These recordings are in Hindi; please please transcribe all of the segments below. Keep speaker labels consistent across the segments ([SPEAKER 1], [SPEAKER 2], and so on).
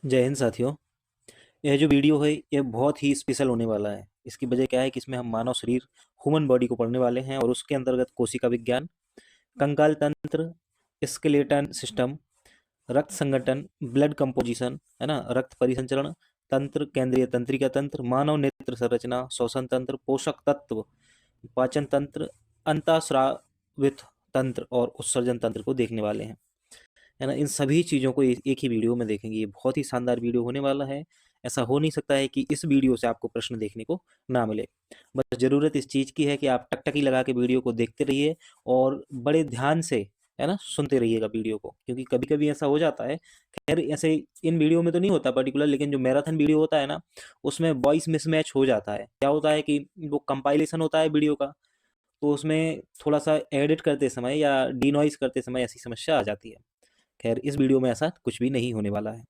[SPEAKER 1] जय हिंद साथियों। यह जो वीडियो है ये बहुत ही स्पेशल होने वाला है। इसकी वजह क्या है कि इसमें हम मानव शरीर ह्यूमन बॉडी को पढ़ने वाले हैं और उसके अंतर्गत कोशिका विज्ञान, कंकाल तंत्र, स्केलेटन सिस्टम, रक्त संगठन, ब्लड कंपोजिशन, है ना, रक्त परिसंचरण तंत्र, केंद्रीय तंत्रिका तंत्र, मानव नेत्र संरचना, श्वसन तंत्र, पोषक तत्व, पाचन तंत्र, अंतःस्रावित तंत्र और उत्सर्जन तंत्र को देखने वाले हैं। है ना, इन सभी चीज़ों को एक ही वीडियो में देखेंगे। ये बहुत ही शानदार वीडियो होने वाला है। ऐसा हो नहीं सकता है कि इस वीडियो से आपको प्रश्न देखने को ना मिले। बस ज़रूरत इस चीज़ की है कि आप टकटकी लगा के वीडियो को देखते रहिए और बड़े ध्यान से, है ना, सुनते रहिएगा वीडियो को, क्योंकि कभी कभी ऐसा हो जाता है। खैर, ऐसे इन वीडियो में तो नहीं होता पर्टिकुलर, लेकिन जो मैराथन वीडियो होता है ना, उसमें वॉइस मिसमैच हो जाता है। क्या होता है कि वो कंपाइलेशन होता है वीडियो का, तो उसमें थोड़ा सा एडिट करते समय या डीनॉइस करते समय ऐसी समस्या आ जाती है। खैर, इस वीडियो में ऐसा कुछ भी नहीं होने वाला है।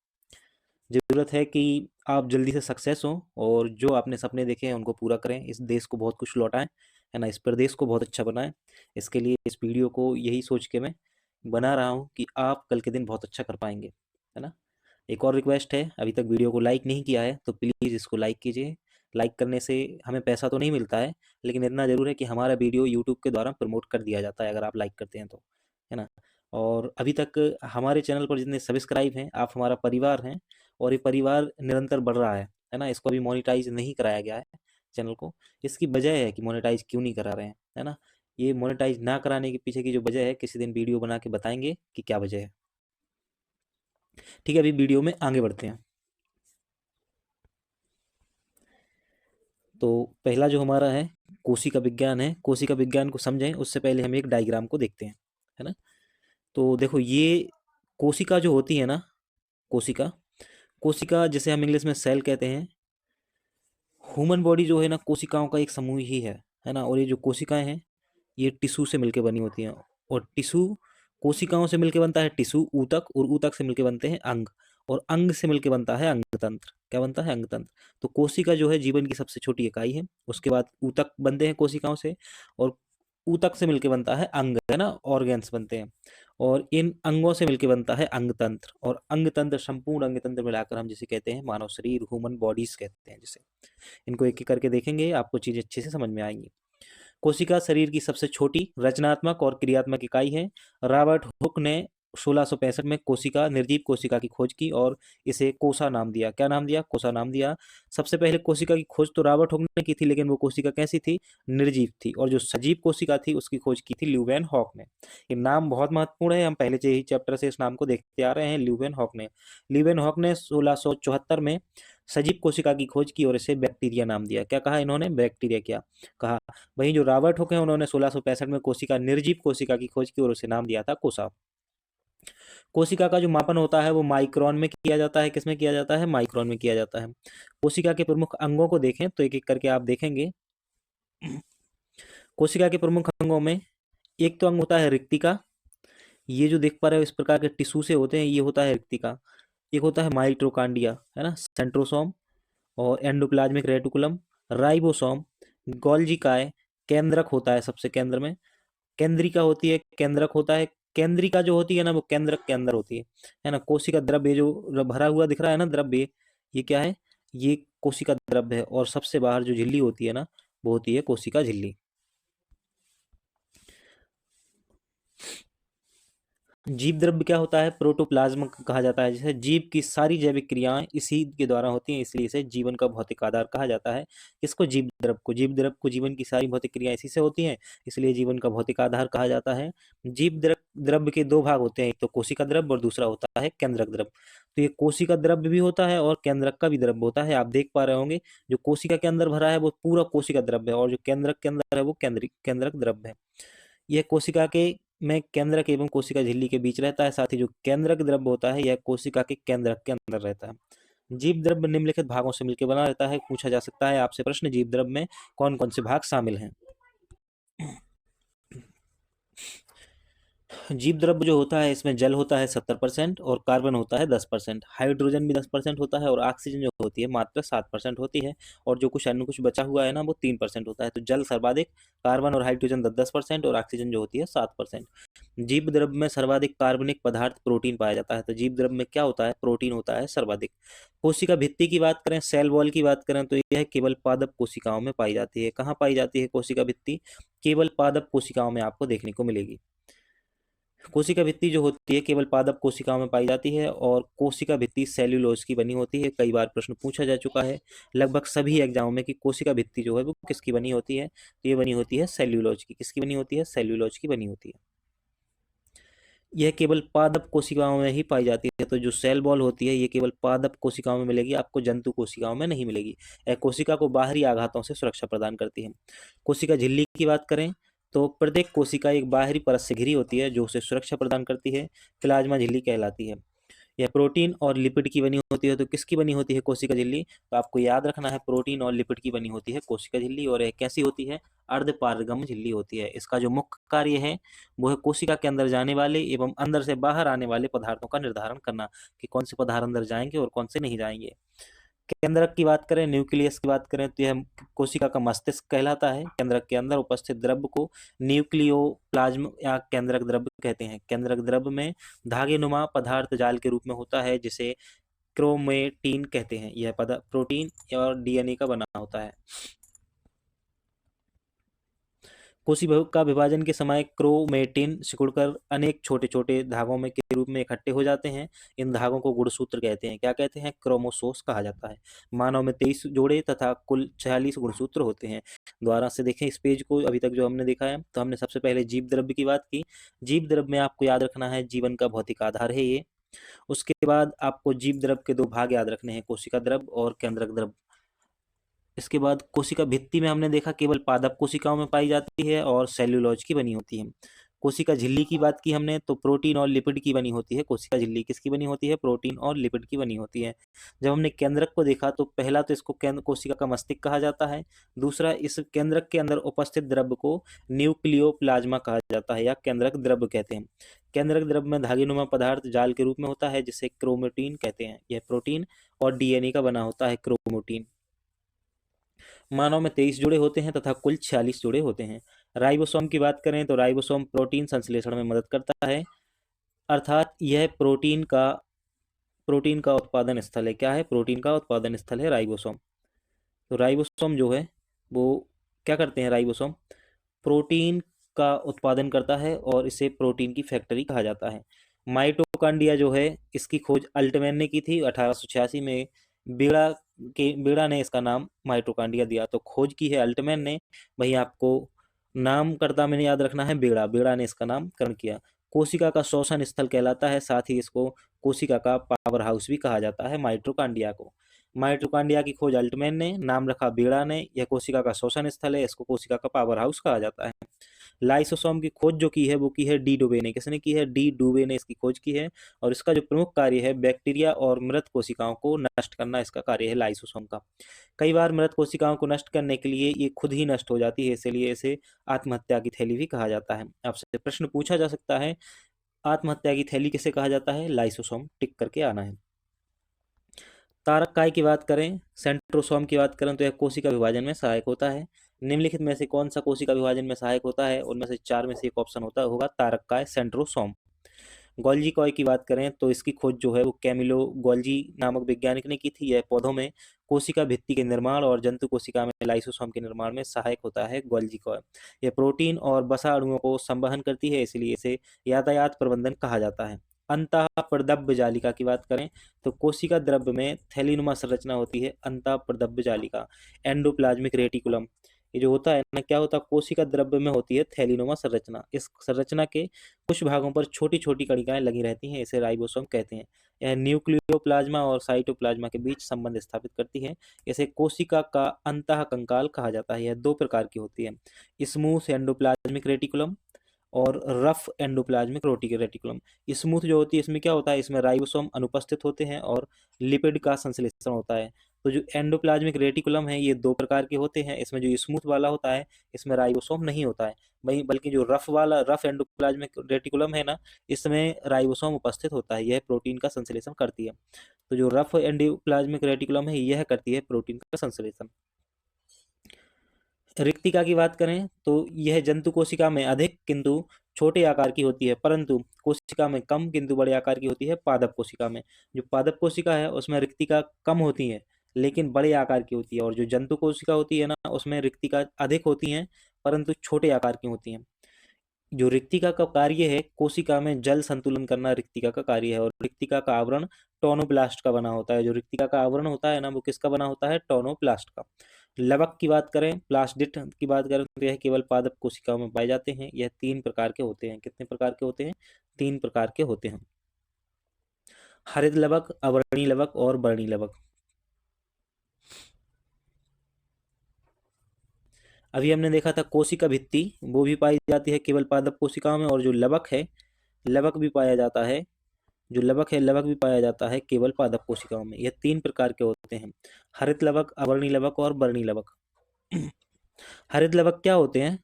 [SPEAKER 1] ज़रूरत है कि आप जल्दी से सक्सेस हों और जो आपने सपने देखे हैं उनको पूरा करें, इस देश को बहुत कुछ लौटाएं, है ना, इस प्रदेश को बहुत अच्छा बनाएं। इसके लिए इस वीडियो को यही सोच के मैं बना रहा हूँ कि आप कल के दिन बहुत अच्छा कर पाएंगे, है ना। एक और रिक्वेस्ट है, अभी तक वीडियो को लाइक नहीं किया है तो प्लीज़ इसको लाइक कीजिए। लाइक करने से हमें पैसा तो नहीं मिलता है, लेकिन इतना ज़रूर है कि हमारा वीडियो यूट्यूब के द्वारा प्रमोट कर दिया जाता है अगर आप लाइक करते हैं तो, है ना। और अभी तक हमारे चैनल पर जितने सब्सक्राइब हैं, आप हमारा परिवार हैं और ये परिवार निरंतर बढ़ रहा है ना। इसको अभी मोनेटाइज नहीं कराया गया है चैनल को। इसकी वजह है कि मोनेटाइज क्यों नहीं करा रहे हैं, है ना। ये मोनेटाइज ना कराने के पीछे की जो वजह है, किसी दिन वीडियो बना के बताएंगे कि क्या वजह है। ठीक है, अभी वीडियो में आगे बढ़ते हैं। तो पहला जो हमारा है कोशिका विज्ञान है। कोशिका विज्ञान को समझें उससे पहले हम एक डायग्राम को देखते हैं, है ना। तो देखो, ये कोशिका जो होती है ना, कोशिका कोशिका जिसे हम इंग्लिश में सेल कहते हैं। ह्यूमन बॉडी जो है ना, कोशिकाओं का एक समूह ही है ना। और ये जो कोशिकाएं हैं ये टिश्यू से मिलकर बनी होती हैं, और टिश्यू कोशिकाओं से मिलकर बनता है टिश्यू ऊतक, और ऊतक से मिलकर बनते हैं अंग, और अंग से मिलकर बनता है अंग तंत्र। क्या बनता है? अंग तंत्र। तो कोशिका जो है जीवन की सबसे छोटी इकाई है। उसके बाद ऊतक बनते हैं कोशिकाओं से, और ऊतक से मिलकर बनता है अंग, है ना, ऑर्गेन्स बनते हैं, और इन अंगों से मिलकर बनता है अंग तंत्र। और अंग तंत्र, संपूर्ण अंग तंत्र मिलाकर हम जिसे कहते हैं मानव शरीर, ह्यूमन बॉडीज कहते हैं जिसे। इनको एक एक करके देखेंगे, आपको चीजें अच्छे से समझ में आएंगी। कोशिका शरीर की सबसे छोटी रचनात्मक और क्रियात्मक इकाई है। रॉबर्ट हुक ने 1665 में कोशिका, निर्जीव कोशिका की खोज की और इसे कोसा नाम दिया। क्या नाम दिया? कोसा नाम दिया। सबसे पहले कोशिका की खोज तो रॉबर्ट हुक ने की थी, लेकिन वो कोशिका कैसी थी? निर्जीव थी। और जो सजीव कोशिका थी उसकी खोज की थी ल्यूवेन हॉक ने। ये नाम बहुत महत्वपूर्ण है, हम पहले से ही चैप्टर से इस नाम को देखते आ रहे हैं। ल्यूवेन हॉक ने 1674 में सजीव कोशिका की खोज की और इसे बैक्टीरिया नाम दिया। क्या कहा इन्होंने? बैक्टीरिया क्या कहा। वहीं जो रॉबर्ट हुक है उन्होंने 1665 में कोशिका, निर्जीव कोशिका की खोज की और उसे नाम दिया था कोसा। कोशिका का जो मापन होता है वो माइक्रोन में किया जाता है। किसमें किया जाता है? माइक्रोन में किया जाता है। कोशिका के प्रमुख अंगों को देखें तो एक एक करके आप देखेंगे। कोशिका के प्रमुख अंगों में एक तो अंग होता है रिक्तिका। ये जो देख पा रहे हो इस प्रकार के टिश्यू से होते हैं, ये होता है रिक्तिका। एक होता है माइटोकांडिया, है ना, सेंट्रोसोम, और एंडोप्लाज्मिक रेटिकुलम, राइबोसोम, गोल्जी काय, केंद्रक होता है सबसे केंद्र में, केंद्रिका होती है, केंद्रक होता है। केंद्रिका जो होती है ना वो केंद्रक के अंदर होती है ना। कोशिका द्रव्य जो भरा हुआ दिख रहा है ना, द्रव्य, ये क्या है? ये कोशिका द्रव्य है। और सबसे बाहर जो झिल्ली होती है ना, वो होती है कोशिका झिल्ली। जीव द्रव्य क्या होता है? प्रोटोप्लाज्म कहा जाता है। जैसे जीव की सारी जैविक क्रियाएं इसी के द्वारा होती हैं, इसलिए इसे जीवन का भौतिक आधार कहा जाता है। इसको जीव द्रव्य को, जीव द्रव्य को जीवन की सारी भौतिक क्रियाएं इसी से होती हैं, इसलिए जीवन का भौतिक आधार कहा जाता है। जीव द्रव्य के दो भाग होते हैं, एक तो कोशिका द्रव्य और दूसरा होता है केंद्रक द्रव्य। तो ये कोशिका द्रव्य भी होता है और केंद्रक का भी द्रव्य होता है। आप देख पा रहे होंगे जो कोशिका के अंदर भरा है वो पूरा कोशिका द्रव्य है, और जो केंद्रक के अंदर है वो केंद्रक द्रव्य है। यह कोशिका के में केंद्रक एवं कोशिका झिल्ली के बीच रहता है। साथ ही जो केंद्रक द्रव्य होता है यह कोशिका के केंद्रक के अंदर रहता है। जीव द्रव्य निम्नलिखित भागों से मिलकर बना रहता है। पूछा जा सकता है आपसे प्रश्न, जीव द्रव्य में कौन कौन से भाग शामिल हैं? जीव द्रव्य जो होता है इसमें जल होता है 70% और कार्बन होता है 10%। हाइड्रोजन भी 10% होता है और ऑक्सीजन जो होती है मात्र 7% होती है। और जो कुछ अन्य कुछ बचा हुआ है ना वो 3% होता है। तो जल सर्वाधिक, कार्बन और हाइड्रोजन 10-10% और ऑक्सीजन जो होती है 7%। जीव द्रव्य में सर्वाधिक कार्बनिक पदार्थ प्रोटीन पाया जाता है। तो जीव द्रव्य में क्या होता है, प्रोटीन होता है सर्वाधिक। कोशिका भित्ति की बात करें, सेल वॉल की बात करें, तो यह केवल पादप कोशिकाओं में पाई जाती है। कहाँ पाई जाती है कोशिका भित्ति, केवल पादप कोशिकाओं में आपको देखने को मिलेगी। कोशिका भित्ति जो होती है केवल पादप कोशिकाओं में पाई जाती है, और कोशिका भित्ति सेल्यूलोज की बनी होती है। कई बार प्रश्न पूछा जा चुका है लगभग सभी एग्जामों में कि कोशिका भित्ति जो है वो किसकी बनी होती है, तो ये बनी होती है सेल्यूलोज की। किसकी बनी होती है, सेल्यूलोज की बनी होती है। यह केवल पादप कोशिकाओं में ही पाई जाती है। तो जो सेल वॉल होती है ये केवल पादप कोशिकाओं में मिलेगी, आपको जंतु कोशिकाओं में नहीं मिलेगी। यह कोशिका को बाहरी आघातों से सुरक्षा प्रदान करती है। कोशिका झिल्ली की बात करें तो प्रत्येक कोशिका एक बाहरी परत से घिरी होती है जो उसे सुरक्षा प्रदान करती है, प्लाज्मा झिल्ली कहलाती है। यह प्रोटीन और लिपिड की बनी होती है। तो किसकी बनी होती है कोशिका झिल्ली, तो आपको याद रखना है प्रोटीन और लिपिड की बनी होती है कोशिका झिल्ली। और यह कैसी होती है, अर्धपारगम्य झिल्ली होती है। इसका जो मुख्य कार्य है वो है कोशिका के अंदर जाने वाले एवं अंदर से बाहर आने वाले पदार्थों का निर्धारण करना कि कौन से पदार्थ अंदर जाएंगे और कौन से नहीं जाएंगे। केंद्रक की बात करें, न्यूक्लियस की बात करें, तो यह कोशिका का मस्तिष्क कहलाता है। केंद्रक के अंदर उपस्थित द्रव्य को न्यूक्लियोप्लाज्म या केंद्रक द्रव्य कहते हैं। केंद्रक द्रव्य में धागे नुमा पदार्थ जाल के रूप में होता है जिसे क्रोमेटिन कहते हैं। यह पदार्थ प्रोटीन और डीएनए का बना होता है। कोशिका का विभाजन के समय क्रोमेटिन सिकुड़कर अनेक छोटे छोटे धागों में के रूप में इकट्ठे हो जाते हैं। इन धागों को गुणसूत्र कहते हैं। क्या कहते हैं, क्रोमोसोम्स कहा जाता है। मानव में 23 जोड़े तथा कुल 46 गुणसूत्र होते हैं। दोबारा से देखें इस पेज को, अभी तक जो हमने देखा है, तो हमने सबसे पहले जीव द्रव्य की बात की। जीव द्रव्य में आपको याद रखना है जीवन का भौतिक आधार है ये। उसके बाद आपको जीव द्रव्य के दो भाग याद रखने हैं, कोशिका द्रव्य और केंद्रक द्रव्य। इसके बाद कोशिका भित्ति में हमने देखा केवल पादप कोशिकाओं में पाई जाती है और सेल्यूलोज की बनी होती है। कोशिका झिल्ली की बात की हमने तो प्रोटीन और लिपिड की बनी होती है। कोशिका झिल्ली किसकी बनी होती है, प्रोटीन और लिपिड की बनी होती है। जब हमने केंद्रक को देखा तो पहला तो इसको कोशिका का मस्तिष्क कहा जाता है। दूसरा, इस केंद्रक के अंदर उपस्थित द्रव्य को न्यूक्लियोप्लाज्मा कहा जाता है या केंद्रक द्रव्य कहते हैं। केंद्रक द्रव्य में धागेनुमा पदार्थ जाल के रूप में होता है जिसे क्रोमेटिन कहते हैं। यह प्रोटीन और डीएनए का बना होता है, क्रोमोटिन। मानव में 23 जोड़े होते हैं तथा कुल 46 जोड़े होते हैं। राइबोसोम की बात करें तो राइबोसोम प्रोटीन संश्लेषण में मदद करता है, अर्थात यह प्रोटीन का उत्पादन स्थल है। क्या है, प्रोटीन का उत्पादन स्थल है राइबोसोम। तो राइबोसोम जो है वो क्या करते हैं, राइबोसोम प्रोटीन का उत्पादन करता है और इसे प्रोटीन की फैक्ट्री कहा जाता है। माइटोकांड्रिया जो है इसकी खोज अल्टमैन ने की थी 1886 में। बेड़ा ने इसका नाम माइटोकांड्रिया दिया। तो खोज की है अल्टमैन ने, वही आपको नामकर्ता में याद रखना है, बेड़ा ने इसका नामकरण किया। कोशिका का श्वसन स्थल कहलाता है, साथ ही इसको कोशिका का पावर हाउस भी कहा जाता है माइटोकांड्रिया को। माइटोकांड्रिया की खोज अल्टमैन ने, नाम रखा बेड़ा ने। यह कोशिका का श्वसन स्थल है, इसको कोशिका का पावर हाउस कहा जाता है। लाइसोसोम की खोज जो की है वो की है डी डुबे ने। किसने की है, डी डुबे ने इसकी खोज की है। और इसका जो प्रमुख कार्य है बैक्टीरिया और मृत कोशिकाओं को नष्ट करना, इसका कार्य है लाइसोसोम का। कई बार मृत कोशिकाओं को नष्ट करने के लिए ये खुद ही नष्ट हो जाती है, इसलिए इसे आत्महत्या की थैली भी कहा जाता है। आपसे प्रश्न पूछा जा सकता है आत्महत्या की थैली किसे कहा जाता है, लाइसोसोम, टिक करके आना है। तारक काय की बात करें, सेंट्रोसोम की बात करें तो यह कोशिका विभाजन में सहायक होता है। निम्नलिखित में से कौन सा कोशिका विभाजन में सहायक होता है, उनमें से चार में से एक ऑप्शन होगा तारक काय, सेंट्रोसोम। गोल्जी कॉय की बात करें तो इसकी खोज जो है वो कैमिलो गोल्जी नामक वैज्ञानिक ने की थी। यह पौधों में कोशिका भित्ति के निर्माण और जंतु कोशिका में लाइसोसोम के निर्माण में सहायक होता है गोल्जी कॉय। यह प्रोटीन और वसा अणुओं को संवहन करती है, इसलिए इसे यातायात प्रबंधन कहा जाता है। अंतः प्रदब्य जालिका की बात करें तो कोशिका द्रव्य में थैलीनुमा संरचना होती है, अंतः प्रदब्य जालिका, एंडोप्लाज्मिक रेटिकुलम। ये जो होता है ना, क्या होता है, कोशिका द्रव्य में होती है थैलीनुमा संरचना। इस संरचना के कुछ भागों पर छोटी छोटी कणिकाएं लगी रहती हैं, इसे राइबोसोम कहते हैं। यह न्यूक्लियोप्लाज्मा और साइटोप्लाज्मा के बीच संबंध स्थापित करती है। इसे कोशिका का अंतः कंकाल कहा जाता है। यह दो प्रकार की होती है, स्मूथ एंडोप्लाज्मिक रेटिकुलम और रफ एंडोप्लाज्मिक रेटिकुलम। स्मूथ जो होती है इसमें क्या होता है, इसमें राइबोसोम अनुपस्थित होते हैं और लिपिड का संश्लेषण होता है। तो जो एंडोप्लाज्मिक रेटिकुलम है ये दो प्रकार के होते हैं। इसमें जो स्मूथ वाला होता है इसमें राइबोसोम नहीं होता है, वहीं बल्कि जो रफ एंडोप्लाज्मिक रेटिकुलम है ना, इसमें राइबोसोम उपस्थित होता है। यह प्रोटीन का संश्लेषण करती है। तो जो रफ एंडोप्लाज्मिक रेटिकुलम है यह करती है प्रोटीन का संश्लेषण। रिक्तिका की बात करें तो यह जंतु कोशिका में अधिक किंतु छोटे आकार की होती है, परंतु कोशिका में कम किंतु बड़े आकार की होती है पादप कोशिका में। जो पादप कोशिका है उसमें रिक्तिका कम होती है लेकिन बड़े आकार की होती है, और जो जंतु कोशिका होती है ना उसमें रिक्तिका अधिक होती हैं परंतु छोटे आकार की होती हैं। जो रिक्तिका का कार्य है, कोशिका में जल संतुलन करना रिक्तिका का कार्य है, और रिक्तिका का आवरण टोनोप्लास्ट का बना होता है। जो रिक्तिका का आवरण होता है ना वो किसका बना होता है? टोनोप्लास्ट का। लवक की बात करें, प्लास्टिड की बात करें तो यह केवल पादप कोशिकाओं में पाए जाते हैं। यह 3 प्रकार के होते हैं। कितने प्रकार के होते हैं? 3 प्रकार के होते हैं। हरित लवक, अवर्णी लवक और वर्णी लवक। अभी हमने देखा था कोशिका भित्ति, वो भी पाई जाती है केवल पादप कोशिकाओं में, और जो लवक है, लवक भी पाया जाता है। जो लवक है, लवक भी पाया जाता है केवल पादप कोशिकाओं में। यह 3 प्रकार के होते हैं: हरित लवक, अवर्णी लवक और वर्णी लवक। हरित लवक क्या होते हैं?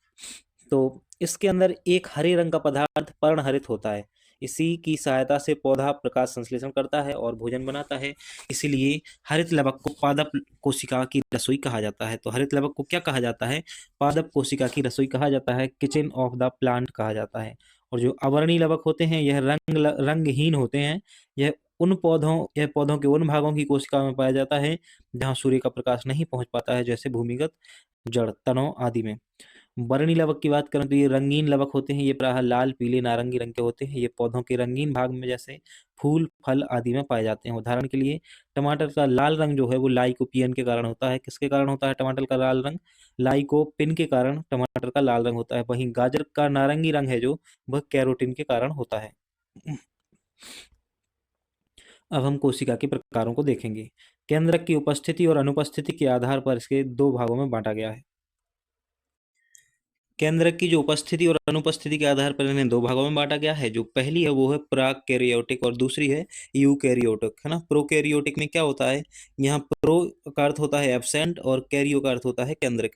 [SPEAKER 1] तो इसके अंदर एक हरे रंग का पदार्थ पर्णहरित होता है। इसी की सहायता से पौधा प्रकाश संश्लेषण करता है और भोजन बनाता है। इसीलिए हरित लवक को पादप कोशिका की रसोई कहा जाता है। तो हरित लवक को क्या कहा जाता है? पादप कोशिका की रसोई कहा जाता है, किचन ऑफ द प्लांट कहा जाता है। और जो अवर्णी लवक होते हैं यह रंगहीन होते हैं। यह पौधों के उन भागों की कोशिका में पाया जाता है जहाँ सूर्य का प्रकाश नहीं पहुंच पाता है, जैसे भूमिगत जड़, तनों आदि में। वर्णी लवक की बात करें तो ये रंगीन लवक होते हैं। ये प्रायः लाल, पीले, नारंगी रंग के होते हैं। ये पौधों के रंगीन भाग में जैसे फूल, फल आदि में पाए जाते हैं। उदाहरण के लिए टमाटर का लाल रंग जो है वो लाइकोपियन के कारण होता है। किसके कारण होता है टमाटर का लाल रंग? लाइकोपिन के कारण टमाटर का लाल रंग होता है। वहीं गाजर का नारंगी रंग है जो, वह कैरोटीन के कारण होता है। अब हम कोशिका के प्रकारों को देखेंगे। केंद्रक की उपस्थिति और अनुपस्थिति के आधार पर इसके 2 भागों में बांटा गया है। केंद्रक की जो उपस्थिति और अनुपस्थिति के आधार पर इन्हें 2 भागों में बांटा गया है। जो पहली है वो है प्राकैरियोटिक और दूसरी है यूकैरियोटिक, है ना। प्रोकैरियोटिक में क्या होता है? यहाँ प्रो का अर्थ होता है एब्सेंट और कैरियो का अर्थ होता है केंद्रक।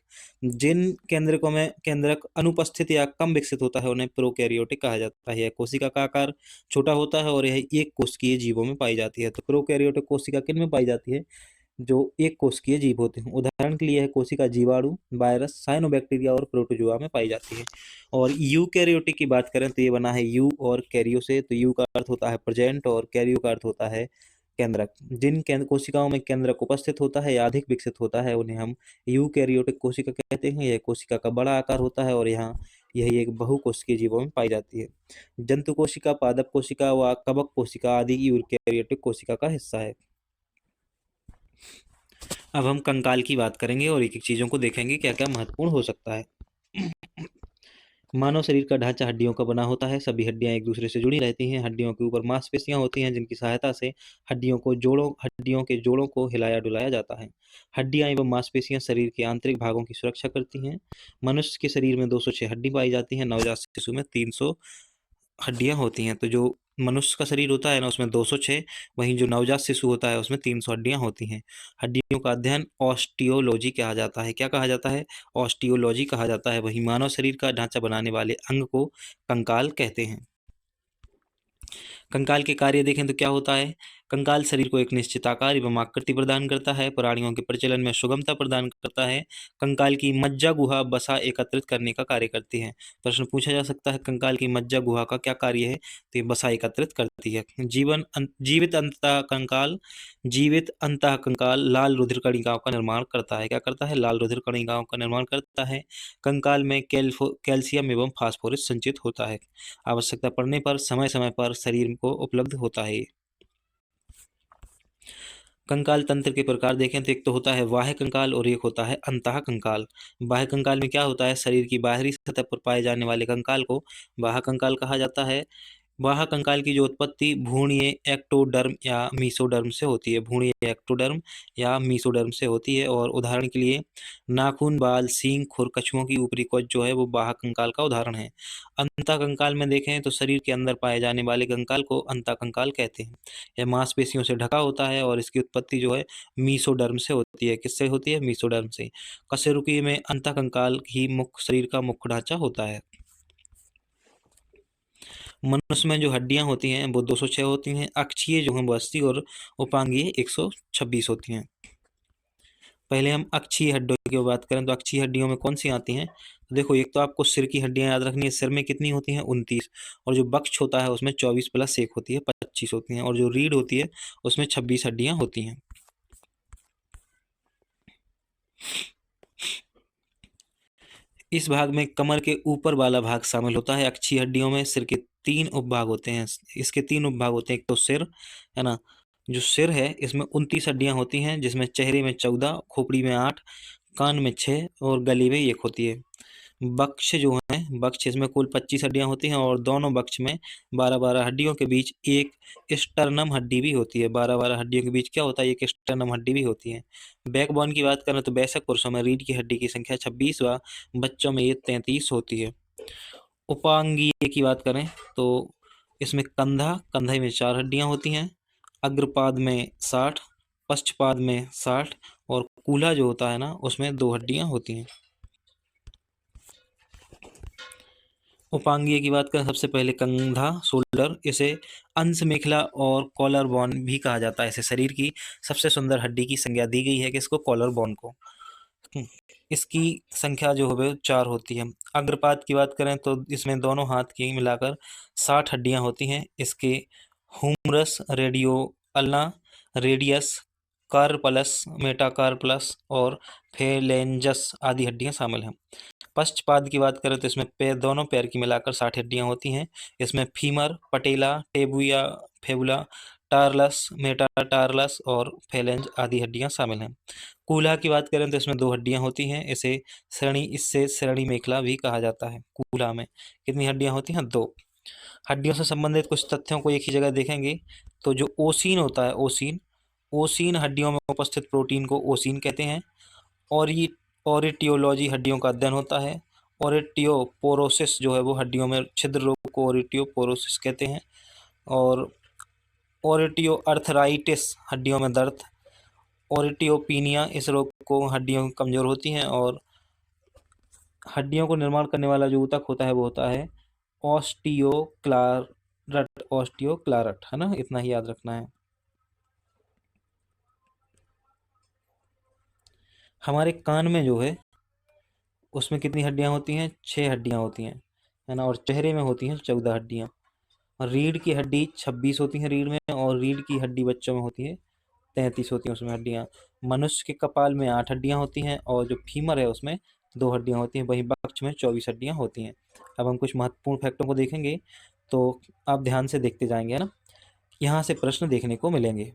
[SPEAKER 1] जिन केंद्रकों में केंद्रक अनुपस्थित या कम विकसित होता है उन्हें प्रोकैरियोटिक कहा जाता है। कोशिका का आकार छोटा होता है और यह एक कोशिकीय जीवों में पाई जाती है। तो प्रोकैरियोटिक कोशिका किन में पाई जाती है? जो एक कोशिकीय जीव होते हैं। उदाहरण के लिए यह कोशिका जीवाणु, वायरस, साइनोबैक्टीरिया और प्रोटोजोआ में पाई जाती है। और यूकैरियोटिक की बात करें तो ये बना है यू और कैरियो से। तो यू का अर्थ होता है प्रेजेंट और कैरियो का अर्थ होता है केंद्रक। जिन कोशिकाओं में केंद्रक उपस्थित होता है या अधिक विकसित होता है उन्हें हम यूकैरियोटिक कोशिका कहते हैं। यह कोशिका का बड़ा आकार होता है और यहाँ यही एक बहुकोशिकीय जीवों में पाई जाती है। जंतु कोशिका, पादप कोशिका व कवक कोशिका आदि यूकैरियोटिक कोशिका का हिस्सा है। अब हम कंकाल की बात करेंगे और एक एक चीजों को देखेंगे क्या क्या महत्वपूर्ण हो सकता है। मानव शरीर का ढांचा हड्डियों का बना होता है। सभी हड्डियां एक दूसरे से जुड़ी रहती हैं। हड्डियों के ऊपर मांसपेशियां होती हैं जिनकी सहायता से हड्डियों के जोड़ों को हिलाया डुलाया जाता है। हड्डियां एवं मांसपेशियां शरीर के आंतरिक भागों की सुरक्षा करती हैं। मनुष्य के शरीर में 206 हड्डी पाई जाती हैं। नवजात शिशु में 300 हड्डियां होती हैं। तो जो मनुष्य का शरीर होता है ना उसमें 206, वहीं जो नवजात शिशु होता है उसमें 300 हड्डियां होती हैं। हड्डियों का अध्ययन ऑस्टियोलॉजी कहा जाता है। क्या कहा जाता है? ऑस्टियोलॉजी कहा जाता है। वहीं मानव शरीर का ढांचा बनाने वाले अंग को कंकाल कहते हैं। कंकाल के कार्य देखें तो क्या होता है? कंकाल शरीर को एक निश्चित आकार एवं आकृति प्रदान करता है। प्राणियों के प्रचलन में सुगमता प्रदान करता है। कंकाल की मज्जा गुहा बसा एकत्रित करने का कार्य करती है। प्रश्न पूछा जा सकता है कंकाल की मज्जा गुहा का क्या कार्य है? तो ये बसा एकत्रित करती है। जीवित अंतः कंकाल लाल रुधिर कणिकाओं का निर्माण करता है। क्या करता है? लाल रुधिर कणिकाओं का निर्माण करता है। कंकाल में कैल्शियम एवं फास्फोरस संचित होता है। आवश्यकता पड़ने पर समय समय पर शरीर को उपलब्ध होता है। कंकाल तंत्र के प्रकार देखें तो एक तो होता है बाह्य कंकाल और एक होता है अंतः कंकाल। बाह्य कंकाल में क्या होता है? शरीर की बाहरी सतह पर पाए जाने वाले कंकाल को बाह्य कंकाल कहा जाता है। बाह्य कंकाल की जो उत्पत्ति भ्रूणीय एक्टोडर्म या मीसोडर्म से होती है। भ्रूणीय एक्टोडर्म या मीसोडर्म से होती है। और उदाहरण के लिए नाखून, बाल, सींग, खुर, कछुओं की ऊपरी त्वचा जो है वो बाह्य कंकाल का उदाहरण है। अंतः कंकाल में देखें तो शरीर के अंदर पाए जाने वाले कंकाल को अंतः कंकाल कहते हैं। यह मांसपेशियों से ढका होता है और इसकी उत्पत्ति जो है मीसोडर्म से होती है। किससे होती है? मीसोडर्म से। कशेरुकी में अंतः कंकाल ही मुख्य शरीर का मुख्य ढांचा होता है। मनुष्य में जो हड्डियां होती हैं वो 206 होती हैं। अक्षीय जो है वो 80 और उपांगीय 126 होती हैं। पहले हम अक्षीय हड्डियों की बात करें तो अक्षीय हड्डियों में कौन सी आती हैं? तो देखो, एक तो आपको सिर की हड्डियां याद रखनी है। सिर में कितनी होती हैं? 29। और जो वक्ष होता है उसमें 24 प्लस 1 होती है, 25 होती हैं। और जो रीढ़ होती है उसमें 26 हड्डियां होती हैं। इस भाग में कमर के ऊपर वाला भाग शामिल होता है। अक्षीय हड्डियों में सिर के 3 उपभाग होते हैं। इसके 3 उपभाग होते हैं। एक तो सिर, है ना। जो सिर है इसमें 29 हड्डियां होती हैं, जिसमें चेहरे में 14, खोपड़ी में 8, कान में 6 और गले में 1 होती है। वक्ष जो है, वक्ष इसमें कुल 25 हड्डियां होती हैं और दोनों वक्ष में 12-12 हड्डियों के बीच एक स्टर्नम हड्डी भी होती है। 12-12 हड्डियों के बीच क्या होता है? एक स्टर्नम हड्डी भी होती है। बैकबोन की बात करें तो वयस्क पुरुषों में रीढ़ की हड्डी की संख्या 26 व बच्चों में ये 33 होती है। उपांगीय की बात करें तो इसमें कंधे में 4 हड्डियां होती हैं, अग्रपाद में 60, पश्चपाद में 60 और कूल्हा जो होता है ना उसमें 2 हड्डियां होती हैं। उपांगीय की बात करें, सबसे पहले कंधा, शोल्डर, इसे अंश मेखला और कॉलर बोन भी कहा जाता है। इसे शरीर की सबसे सुंदर हड्डी की संज्ञा दी गई है कि इसको कॉलर बोन को। इसकी संख्या जो है 4 होती है। अग्रपाद की बात करें तो इसमें दोनों हाथ की मिलाकर 60 हड्डियां होती हैं। इसके हुमरस, रेडियो अल्ना, रेडियस, कार्पलस, मेटाकार्पलस और फेलेंजस आदि हड्डियां शामिल हैं। पश्चपाद की बात करें तो इसमें दोनों पैर की मिलाकर 60 हड्डियां होती हैं। इसमें फीमर, पटेला, टेबुया, फेबुला, टार्लस, मेटाटार्लस और फेलेंज आदि हड्डियां शामिल हैं। कूल्हा की बात करें तो इसमें 2 हड्डियां होती हैं। इससे श्रेणी मेखला भी कहा जाता है। कूल्हा में कितनी हड्डियां होती हैं? 2। हड्डियों से संबंधित कुछ तथ्यों को एक ही जगह देखेंगे तो जो ओसीन होता है, ओसीन हड्डियों में उपस्थित प्रोटीन को ओसीन कहते हैं। और ये ओरिटियोलॉजी हड्डियों का अध्ययन होता है। ओरिटियोपोरोसिस जो है वो हड्डियों में छिद्र रोग को ओरिटियोपोरोसिस कहते हैं। और ओरिटियो अर्थराइटिस हड्डियों में दर्द। ओरिटियोपीनिया इस रोग को हड्डियों कमजोर होती हैं। और हड्डियों को निर्माण करने वाला जो ऊतक होता है वो होता है ऑस्टियोक्लारट, है ना। इतना ही याद रखना है। हमारे कान में जो है उसमें कितनी हड्डियां होती हैं? 6 हड्डियां होती हैं, है ना। और चेहरे में होती हैं 14 हड्डियां। और रीढ़ की हड्डी 26 होती है रीढ़ में, और रीढ़ की हड्डी बच्चों में होती है 33 होती हैं उसमें हड्डियां। मनुष्य के कपाल में 8 हड्डियां होती हैं और जो फीमर है उसमें 2 हड्डियां होती हैं। वहीं वक्ष में 24 हड्डियां होती हैं। अब हम कुछ महत्वपूर्ण फैक्टों को देखेंगे तो आप ध्यान से देखते जाएंगे, है ना। यहाँ से प्रश्न देखने को मिलेंगे।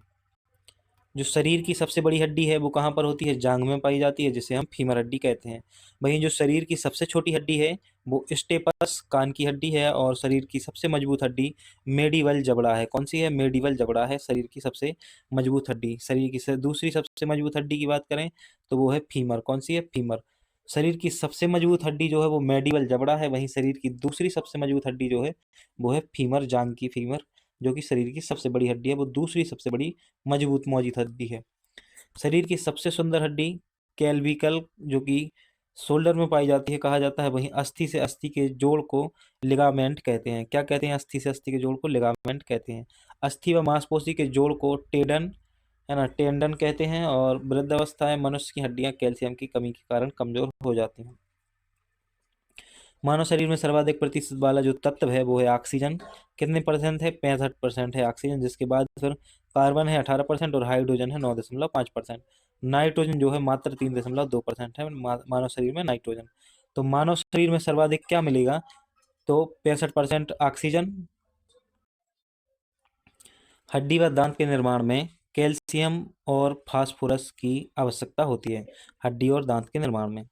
[SPEAKER 1] जो शरीर की सबसे बड़ी हड्डी है वो कहाँ पर होती है? जांघ में पाई जाती है, जिसे हम फीमर हड्डी कहते हैं। वहीं जो शरीर की सबसे छोटी हड्डी है वो स्टेपस कान की हड्डी है। और शरीर की सबसे मजबूत हड्डी मेडिवल जबड़ा है। कौन सी है? मेडिवल जबड़ा है शरीर की सबसे मजबूत हड्डी। शरीर की दूसरी सबसे मजबूत हड्डी की बात करें तो वो है फीमर। कौन सी है? फीमर। शरीर की सबसे मजबूत हड्डी जो है वो मेडिवल जबड़ा है। वहीं शरीर की दूसरी सबसे मजबूत हड्डी जो है वो है फीमर, जांघ की फीमर, जो कि शरीर की सबसे बड़ी हड्डी है। वो दूसरी सबसे बड़ी मजबूत मौजूद हड्डी है। शरीर की सबसे सुंदर हड्डी कैल्विकल, जो कि शोल्डर में पाई जाती है, कहा जाता है। वहीं अस्थि से अस्थि के जोड़ को लिगामेंट कहते हैं। क्या कहते हैं? अस्थि से अस्थि के जोड़ को लिगामेंट कहते हैं। अस्थि व मांसपेशी के जोड़ को टेंडन, है ना, टेंडन कहते हैं। और वृद्धावस्था में मनुष्य की हड्डियां कैल्शियम की कमी के कारण कमजोर हो जाती हैं। मानव शरीर में सर्वाधिक प्रतिशत वाला जो तत्व है वो है ऑक्सीजन। कितने परसेंट है? 65% है ऑक्सीजन। जिसके बाद फिर कार्बन है 18% और हाइड्रोजन है 9.5%। नाइट्रोजन जो है मात्र 3.2% है मानव शरीर में नाइट्रोजन। तो मानव शरीर में सर्वाधिक क्या मिलेगा? तो 65% ऑक्सीजन। हड्डी व दांत के निर्माण में कैल्शियम और फास्फोरस की आवश्यकता होती है, हड्डी और दांत के निर्माण में।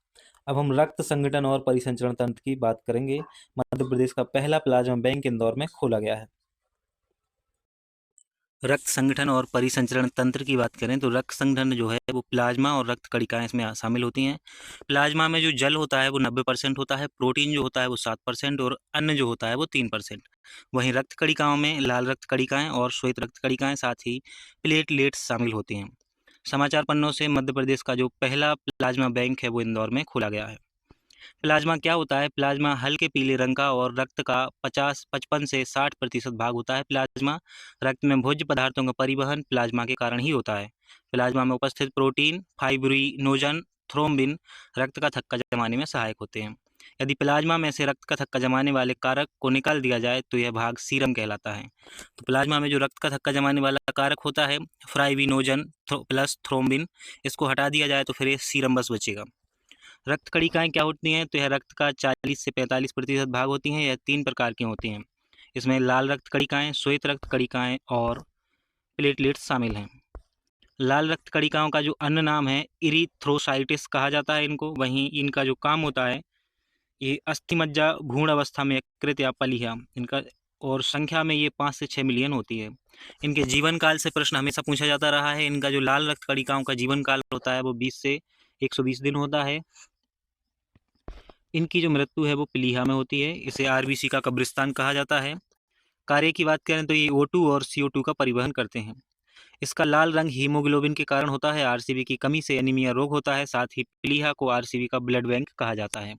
[SPEAKER 1] अब हम रक्त संघटन और परिसंचरण तंत्र की बात करेंगे। मध्य प्रदेश का पहला प्लाज्मा बैंक इंदौर में खोला गया है। रक्त संगठन और परिसंचरण तंत्र की बात करें तो रक्त संगठन जो है वो प्लाज्मा और रक्त कणिकाएं इसमें शामिल होती हैं। प्लाज्मा में जो जल होता है वो 90% होता है, प्रोटीन जो होता है वो 7% और अन्न जो होता है वो 3%। वहीं रक्त कणिकाओं में लाल रक्त कणिकाएं और श्वेत रक्त कणिकाएं, साथ ही प्लेटलेट्स शामिल होती हैं। समाचार पन्नों से मध्य प्रदेश का जो पहला प्लाज्मा बैंक है वो इंदौर में खोला गया है। प्लाज्मा क्या होता है? प्लाज्मा हल्के पीले रंग का और रक्त का 55 से 60% भाग होता है। प्लाज्मा रक्त में भोज्य पदार्थों का परिवहन प्लाज्मा के कारण ही होता है। प्लाज्मा में उपस्थित प्रोटीन फाइब्रिनोजन थ्रोम्बिन रक्त का थक्का जमाने में सहायक होते हैं। यदि प्लाज्मा में से रक्त का थक्का जमाने वाले कारक को निकाल दिया जाए तो यह भाग सीरम कहलाता है। तो प्लाज्मा में जो रक्त का थक्का जमाने वाला कारक होता है फाइब्रिनोजन प्लस थ्रोम्बिन, इसको हटा दिया जाए तो फिर ये सीरम बस बचेगा। रक्त कणिकाएं क्या होती हैं? तो यह रक्त का 40 से 45% भाग होती हैं। यह 3 प्रकार की होती हैं। इसमें लाल रक्त कणिकाएं, श्वेत रक्त कणिकाएं और प्लेटलेट्स शामिल हैं। लाल रक्त कणिकाओं का जो अन्य नाम है इरिथ्रोसाइटिस कहा जाता है इनको। वहीं इनका जो काम होता है, ये अस्थिमज्जा भ्रूण अवस्था में यकृत या पलीहा इनका, और संख्या में ये 5 से 6 मिलियन होती है। इनके जीवन काल से प्रश्न हमेशा पूछा जाता रहा है। इनका जो लाल रक्त कणिकाओं का जीवन काल होता है वो 20 से 120 दिन होता है। इनकी जो मृत्यु है वो प्लीहा में होती है। इसे आरबीसी का कब्रिस्तान कहा जाता है। कार्य की बात करें तो ये O2 और CO2 का परिवहन करते हैं। इसका लाल रंग हीमोग्लोबिन के कारण होता है। आरसीबी की कमी से एनीमिया रोग होता है। साथ ही प्लीहा को आरसीबी का ब्लड बैंक कहा जाता है।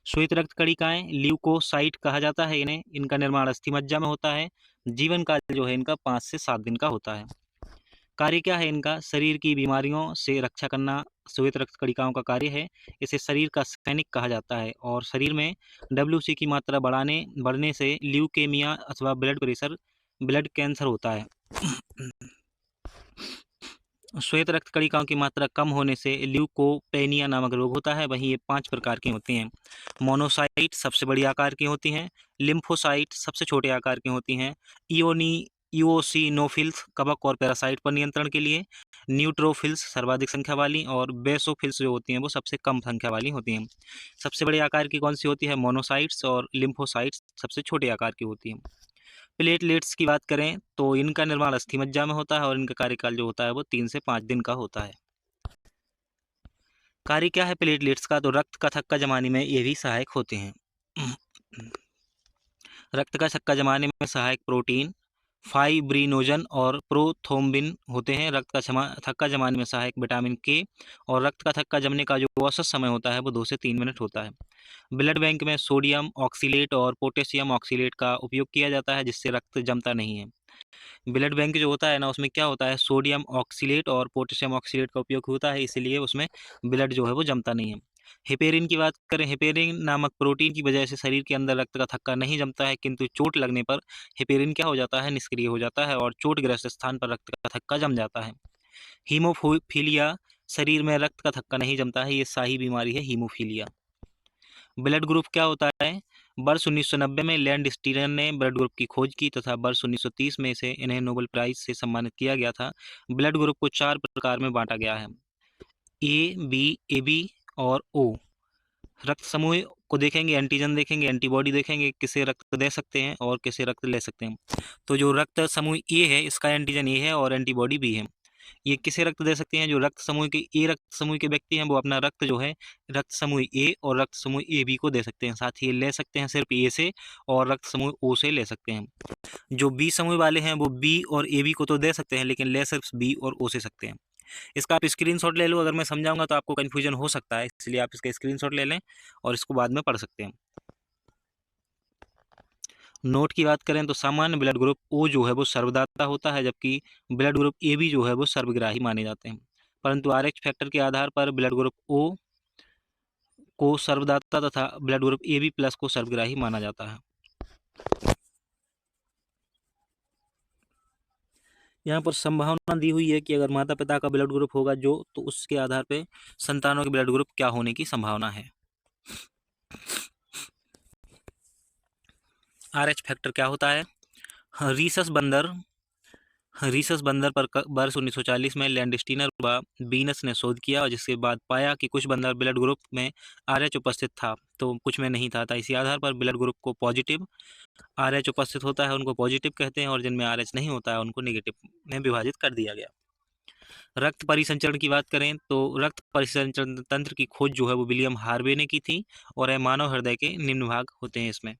[SPEAKER 1] श्वेत रक्त कणिकाएं ल्यूकोसाइट कहा जाता है इन्हें। इनका निर्माण अस्थिमज्जा में होता है। जीवन काल जो है इनका 5 से 7 दिन का होता है। कार्य क्या है इनका? शरीर की बीमारियों से रक्षा करना श्वेत रक्त कणिकाओं का कार्य है। इसे शरीर का सैनिक कहा जाता है और शरीर में WC की मात्रा बढ़ने से ल्यूकेमिया अथवा ब्लड कैंसर होता है। श्वेत रक्त कणिकाओं की मात्रा कम होने से ल्यूकोपेनिया नामक रोग होता है। वहीं ये 5 प्रकार की होती हैं। मोनोसाइट सबसे बड़ी आकार की होती हैं। लिम्फोसाइट सबसे छोटे आकार की होती हैं। इओसिनोफिल्स कवक और पैरासाइट पर नियंत्रण के लिए। न्यूट्रोफिल्स सर्वाधिक संख्या वाली, और बेसोफिल्स जो होती हैं वो सबसे कम संख्या वाली होती हैं। सबसे बड़े आकार की कौन सी होती है? मोनोसाइट्स, और लिम्फोसाइट्स सबसे छोटे आकार की होती हैं। प्लेटलेट्स की बात करें तो इनका निर्माण अस्थिमज्जा में होता है और इनका कार्यकाल जो होता है वो 3 से 5 दिन का होता है। कार्य क्या है प्लेटलेट्स का? तो रक्त का थक्का जमाने में ये भी सहायक होते हैं। रक्त का थक्का जमाने में सहायक प्रोटीन फाइब्रिनोजन और प्रोथ्रोम्बिन होते हैं। रक्त का थक्का जमाने में सहायक विटामिन के, और रक्त का थक्का जमने का जो औसत समय होता है वो 2 से 3 मिनट होता है। ब्लड बैंक में सोडियम ऑक्सीलेट और पोटेशियम ऑक्सीलेट का उपयोग किया जाता है, जिससे रक्त जमता नहीं है। ब्लड बैंक जो होता है ना, उसमें क्या होता है, सोडियम ऑक्सीलेट और पोटेशियम ऑक्सीलेट का उपयोग होता है, इसीलिए उसमें ब्लड जो है वो जमता नहीं है। हेपेरिन की बात करें, हेपेरिन नामक प्रोटीन की वजह से शरीर के अंदर रक्त का थक्का नहीं जमता है, किंतु चोट लगने पर हेपेरिन क्या हो जाता है, निष्क्रिय हो जाता है और चोटग्रस्त स्थान पर रक्त का थक्का जम जाता है। हीमोफीलिया, शरीर में रक्त का थक्का नहीं जमता है, ये शाही बीमारी है हीमोफीलिया। ब्लड ग्रुप क्या होता है? वर्ष 1990 में लैंडस्टीनर ने ब्लड ग्रुप की खोज की तथा वर्ष 1930 में से इन्हें नोबेल प्राइज से सम्मानित किया गया था। ब्लड ग्रुप को 4 प्रकार में बांटा गया है, ए, बी, AB और O। रक्त समूह को देखेंगे, एंटीजन देखेंगे, एंटीबॉडी देखेंगे, किसे रक्त दे सकते हैं और किसे रक्त ले सकते हैं। तो जो रक्त समूह ए है, इसका एंटीजन ए है और एंटीबॉडी बी है। ये किसे रक्त दे सकते हैं? जो रक्त समूह के व्यक्ति हैं वो अपना रक्त जो है रक्त समूह ए और रक्त समूह ए बी को दे सकते हैं। साथ ही ले सकते हैं सिर्फ ए से, और रक्त समूह ओ से ले सकते हैं। जो बी समूह वाले हैं वो बी और ए बी को तो दे सकते हैं, लेकिन ले सिर्फ बी और ओ से सकते हैं। इसका आप स्क्रीनशॉट ले लो, अगर मैं समझाऊंगा तो आपको कन्फ्यूजन हो सकता है, इसलिए आप इसका स्क्रीनशॉट ले लें और इसको बाद में पढ़ सकते हैं। नोट की बात करें तो सामान्य ब्लड ग्रुप ओ जो है वो सर्वदाता होता है, जबकि ब्लड ग्रुप ए बी जो है वो सर्वग्राही माने जाते हैं। परंतु RH फैक्टर के आधार पर ब्लड ग्रुप ओ को सर्वदाता तथा ब्लड ग्रुप AB प्लस को सर्वग्राही माना जाता है। यहाँ पर संभावना दी हुई है कि अगर माता पिता का ब्लड ग्रुप होगा जो, तो उसके आधार पर संतानों के ब्लड ग्रुप क्या होने की संभावना है। RH फैक्टर क्या होता है? रीसस बंदर पर वर्ष 1940 में लैंडस्टीनर व बीनस ने शोध किया, और जिसके बाद पाया कि कुछ बंदर ब्लड ग्रुप में RH उपस्थित था तो कुछ में नहीं था। इसी आधार पर ब्लड ग्रुप को पॉजिटिव RH उपस्थित होता है उनको पॉजिटिव कहते हैं, और जिनमें RH नहीं होता है उनको नेगेटिव में विभाजित कर दिया गया। रक्त परिसंचरण की बात करें तो रक्त परिसंचरण तंत्र की खोज जो है वो विलियम हार्वे ने की थी, और यह मानव हृदय के निम्न भाग होते हैं। इसमें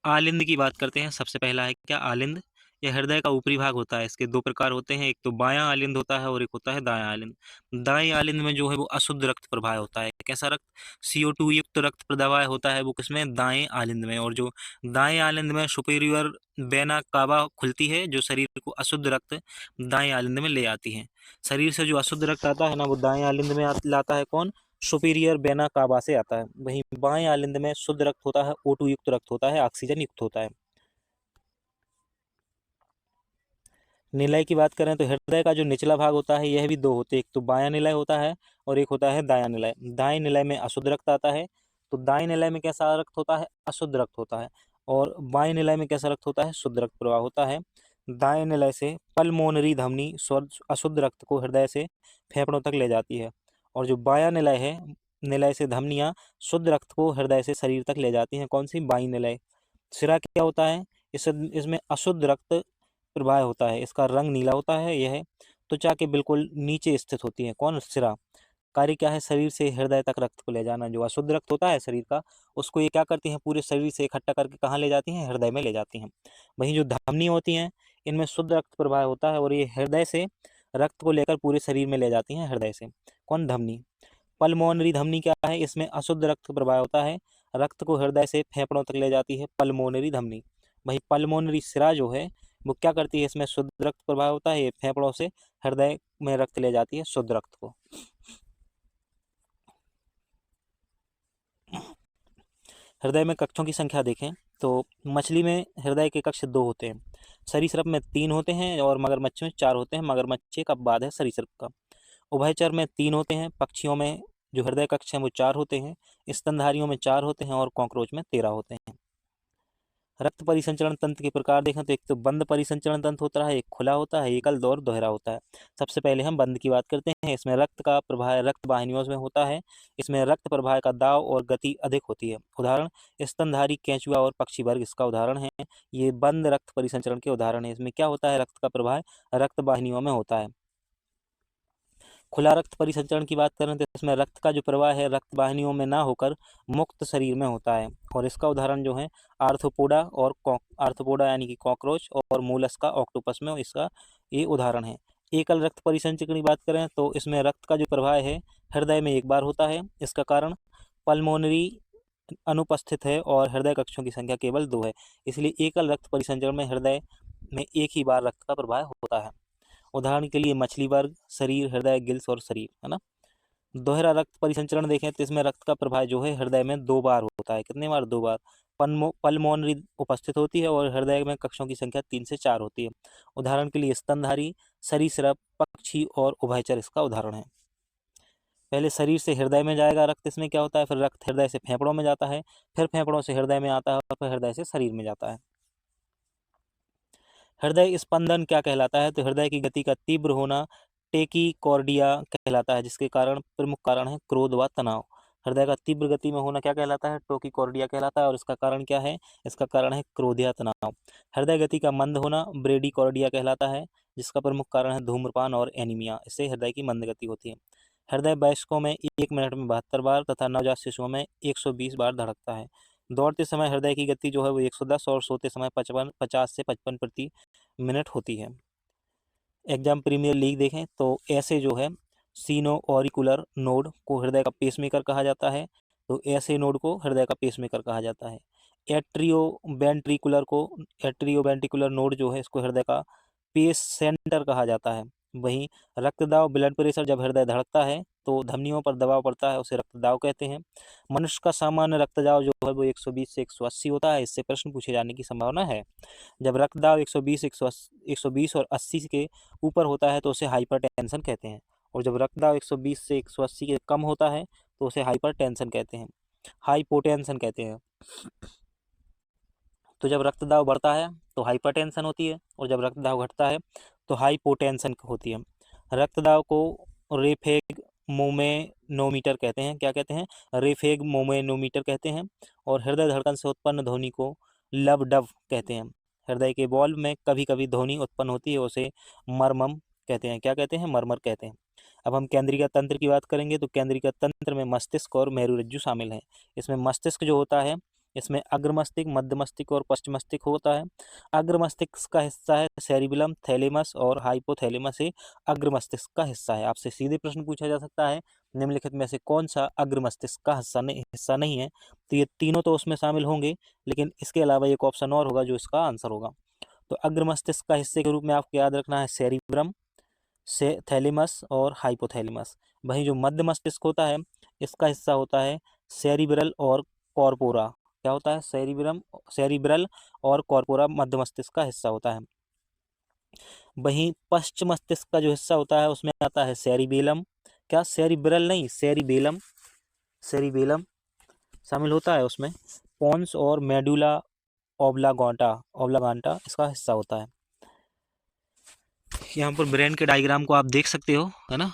[SPEAKER 1] आलिंद की बात करते हैं। सबसे पहला है क्या? आलिंद। यह हृदय का ऊपरी भाग होता है। इसके दो प्रकार होते हैं, एक तो बायां आलिंद होता है और एक होता है दायां आलिंद। दाएं आलिंद में जो है वो अशुद्ध रक्त प्रवाह होता है। कैसा रक्त? CO2 युक्त रक्त प्रवाह होता है वो किसमें? दाएं आलिंद में। और जो दाएं आलिंद में सुपेरियर वेना कावा खुलती है जो शरीर को अशुद्ध रक्त दाएं आलिंद में ले आती है। शरीर से जो अशुद्ध रक्त आता है ना वो दाएं आलिंद में लाता है कौन? सुपीरियर वेना कावा से आता है। वहीं बाएं आलिंद में शुद्ध रक्त होता है, O2 युक्त रक्त होता है, ऑक्सीजन युक्त होता है। निलय की बात करें तो हृदय का जो निचला भाग होता है यह भी दो होते हैं, एक तो बायां निलय होता है और एक होता है दायां निलय। दाएं निलय में अशुद्ध रक्त आता है, तो दाएं निलय में कैसा रक्त होता है? अशुद्ध रक्त होता है। और बाएं निलय में कैसा रक्त होता है? शुद्ध रक्त प्रवाह होता है। दाएं निलय से पल्मोनरी धमनी अशुद्ध रक्त को हृदय से फेफड़ों तक ले जाती है, और जो बायां निलय है, निलय से धमनियां शुद्ध रक्त को हृदय से शरीर तक ले जाती हैं। कौन सी? बाईं निलय। सिरा क्या होता है? इसमें अशुद्ध रक्त प्रवाह होता है। इसका रंग नीला होता है। यह त्वचा के बिल्कुल नीचे स्थित होती है। कौन? सिरा। कार्य क्या है? शरीर से हृदय तक रक्त को ले जाना। जो अशुद्ध रक्त होता है शरीर का, उसको ये क्या करती हैं? पूरे शरीर से इकट्ठा करके कहाँ ले जाती हैं? हृदय में ले जाती हैं। वहीं जो धमनी होती हैं, इनमें शुद्ध रक्त प्रवाह होता है और ये हृदय से रक्त को लेकर पूरे शरीर में ले जाती हैं हृदय से। कौन? धमनी। पल्मोनरी धमनी क्या है? इसमें अशुद्ध रक्त प्रवाह होता है, रक्त को हृदय से फेफड़ों तक ले जाती है पल्मोनरी धमनी। वही पल्मोनरी सिरा जो है वो क्या करती है? इसमें शुद्ध रक्त प्रवाह होता है, ये फेफड़ों से हृदय में रक्त ले जाती है, शुद्ध रक्त को। हृदय में कक्षों की संख्या देखें तो मछली में हृदय के कक्ष दो होते हैं, सरीसृप में 3 होते हैं और मगरमच्छ में 4 होते हैं। मगरमच्छ एक अपवाद है सरीसृप का। उभयचर में 3 होते हैं, पक्षियों में जो हृदय कक्ष हैं वो 4 होते हैं, स्तनधारियों में 4 होते हैं और कॉकरोच में 13 होते हैं। रक्त परिसंचरण तंत्र के प्रकार देखें तो एक तो बंद परिसंचरण तंत्र होता है, एक खुला होता है, एकल और दोहरा होता है। सबसे पहले हम बंद की बात करते हैं। इसमें रक्त का प्रवाह रक्त वाहिनियों में होता है। इसमें रक्त प्रवाह का दाब और गति अधिक होती है। उदाहरण स्तनधारी, केंचुआ और पक्षी वर्ग इसका उदाहरण है। ये बंद रक्त परिसंचरण के उदाहरण है। इसमें क्या होता है? रक्त का प्रवाह रक्त वाहिनियों में होता है। खुला रक्त परिसंचरण की बात करें तो इसमें रक्त का जो प्रवाह है रक्त वाहिनियों में ना होकर मुक्त शरीर में होता है। और इसका उदाहरण जो है आर्थ्रोपोडा और आर्थ्रोपोडा यानी कि कॉकरोच और मोलस्का ऑक्टोपस में इसका ये उदाहरण है। एकल रक्त परिसंचरण की बात करें तो इसमें रक्त का जो प्रवाह है हृदय में एक बार होता है। इसका कारण पल्मोनरी अनुपस्थित है और हृदय कक्षों की संख्या केवल 2 है, इसलिए एकल रक्त परिसंचरण में हृदय में एक ही बार रक्त का प्रवाह होता है। उदाहरण के लिए मछली वर्ग, शरीर, हृदय, गिल्स और शरीर, है ना। दोहरा रक्त परिसंचरण देखें तो इसमें रक्त का प्रवाह जो है हृदय में 2 बार होता है। कितने बार? 2 बार। पल्मोनरी उपस्थित होती है और हृदय में कक्षों की संख्या 3 से 4 होती है। उदाहरण के लिए स्तनधारी, सरीसृप, पक्षी और उभयचर इसका उदाहरण है। पहले शरीर से हृदय में जाएगा रक्त, इसमें क्या होता है? फिर रक्त हृदय से फेफड़ों में जाता है, फिर फेफड़ों से हृदय में आता है और फिर हृदय से शरीर में जाता है। हृदय स्पंदन क्या कहलाता है? तो हृदय की गति का तीव्र होना टेकीकॉर्डिया कहलाता है, जिसके कारण प्रमुख कारण है क्रोध व तनाव। हृदय का तीव्र गति में होना क्या कहलाता है? टोकीकॉर्डिया कहलाता है और इसका कारण क्या है? इसका कारण है क्रोध या तनाव। हृदय गति का मंद होना ब्रेडीकॉर्डिया कहलाता है, जिसका प्रमुख कारण है धूम्रपान और एनीमिया। इससे हृदय की मंद गति होती है। हृदय वयस्कों में 1 मिनट में 72 बार तथा नवजात शिशुओं में 120 बार धड़कता है। दौड़ते समय हृदय की गति जो है वो 110 और सोते समय 50 से 55 प्रति मिनट होती है। एग्जाम प्रीमियर लीग देखें तो ऐसे जो है सीनो ऑरिकुलर नोड को हृदय का पेसमेकर कहा जाता है, तो ऐसे नोड को हृदय का पेसमेकर कहा जाता है। एट्रियो वेंट्रिकुलर नोड जो है इसको हृदय का पेस सेंटर कहा जाता है। वहीं रक्तदाब ब्लड प्रेशर, जब हृदय धड़कता है तो धमनियों पर दबाव पड़ता है, उसे रक्तदाब कहते हैं। मनुष्य का सामान्य रक्तदाब जो है वो 120 से 180 होता है। इससे प्रश्न पूछे जाने की संभावना है। जब रक्तदाब 120 और 80 के ऊपर होता है तो उसे हाइपरटेंशन कहते हैं, और जब रक्तदाब 120 से 180 के कम होता है तो उसे हाइपरटेंशन कहते हैं, हाइपोटेंशन कहते हैं। तो जब रक्तदाब बढ़ता है तो हाइपरटेंशन होती है और जब रक्तदाब घटता है तो हाइपोटेंशन होती है। रक्तदाब को रेफेग मोमेनोमीटर कहते हैं। क्या कहते हैं? रेफेग मोमेनोमीटर कहते हैं। और हृदय धड़कन से उत्पन्न ध्वनि को लब डब कहते हैं। हृदय के बॉल में कभी कभी ध्वनि उत्पन्न होती है, उसे मरमम कहते हैं। क्या कहते हैं? मरमर कहते हैं। अब हम केंद्रीय तंत्र की बात करेंगे तो केंद्रीय तंत्र में मस्तिष्क और मेरुरज्जु शामिल हैं। इसमें मस्तिष्क जो होता है इसमें अग्र मस्तिष्क, मध्य मस्तिष्क और पश्च मस्तिष्क होता है। अग्र मस्तिष्क का हिस्सा है सेरिबेलम, थैलेमस और हाइपोथैलेमस से अग्र मस्तिष्क का हिस्सा है। आपसे सीधे प्रश्न पूछा जा सकता है निम्नलिखित में से कौन सा अग्र मस्तिष्क का हिस्सा नहीं है। तो ये तीनों तो उसमें शामिल होंगे, लेकिन इसके अलावा एक ऑप्शन और होगा जो इसका आंसर होगा। तो अग्र मस्तिष्क का हिस्से के रूप में आपको याद रखना है सेरिब्रम, से थैलेमस और हाइपोथैलेमस। वहीं जो मध्य मस्तिष्क होता है इसका हिस्सा होता है सेरिब्रल और कॉर्पोरा। क्या होता है? सेरिब्रल और कॉर्पोरा मध्य मस्तिष्क का हिस्सा होता है। वहीं पश्च मस्तिष्क का जो हिस्सा होता है उसमें आता है सेरिबेलम। क्या? सेरिब्रल नहीं, सेरिबेलम। सेरिबेलम शामिल होता है उसमें। पोन्स और मेडुला ओब्लागांटा ओब्लागांटा इसका हिस्सा होता है। यहाँ पर ब्रेन के डायग्राम को आप देख सकते हो, है ना।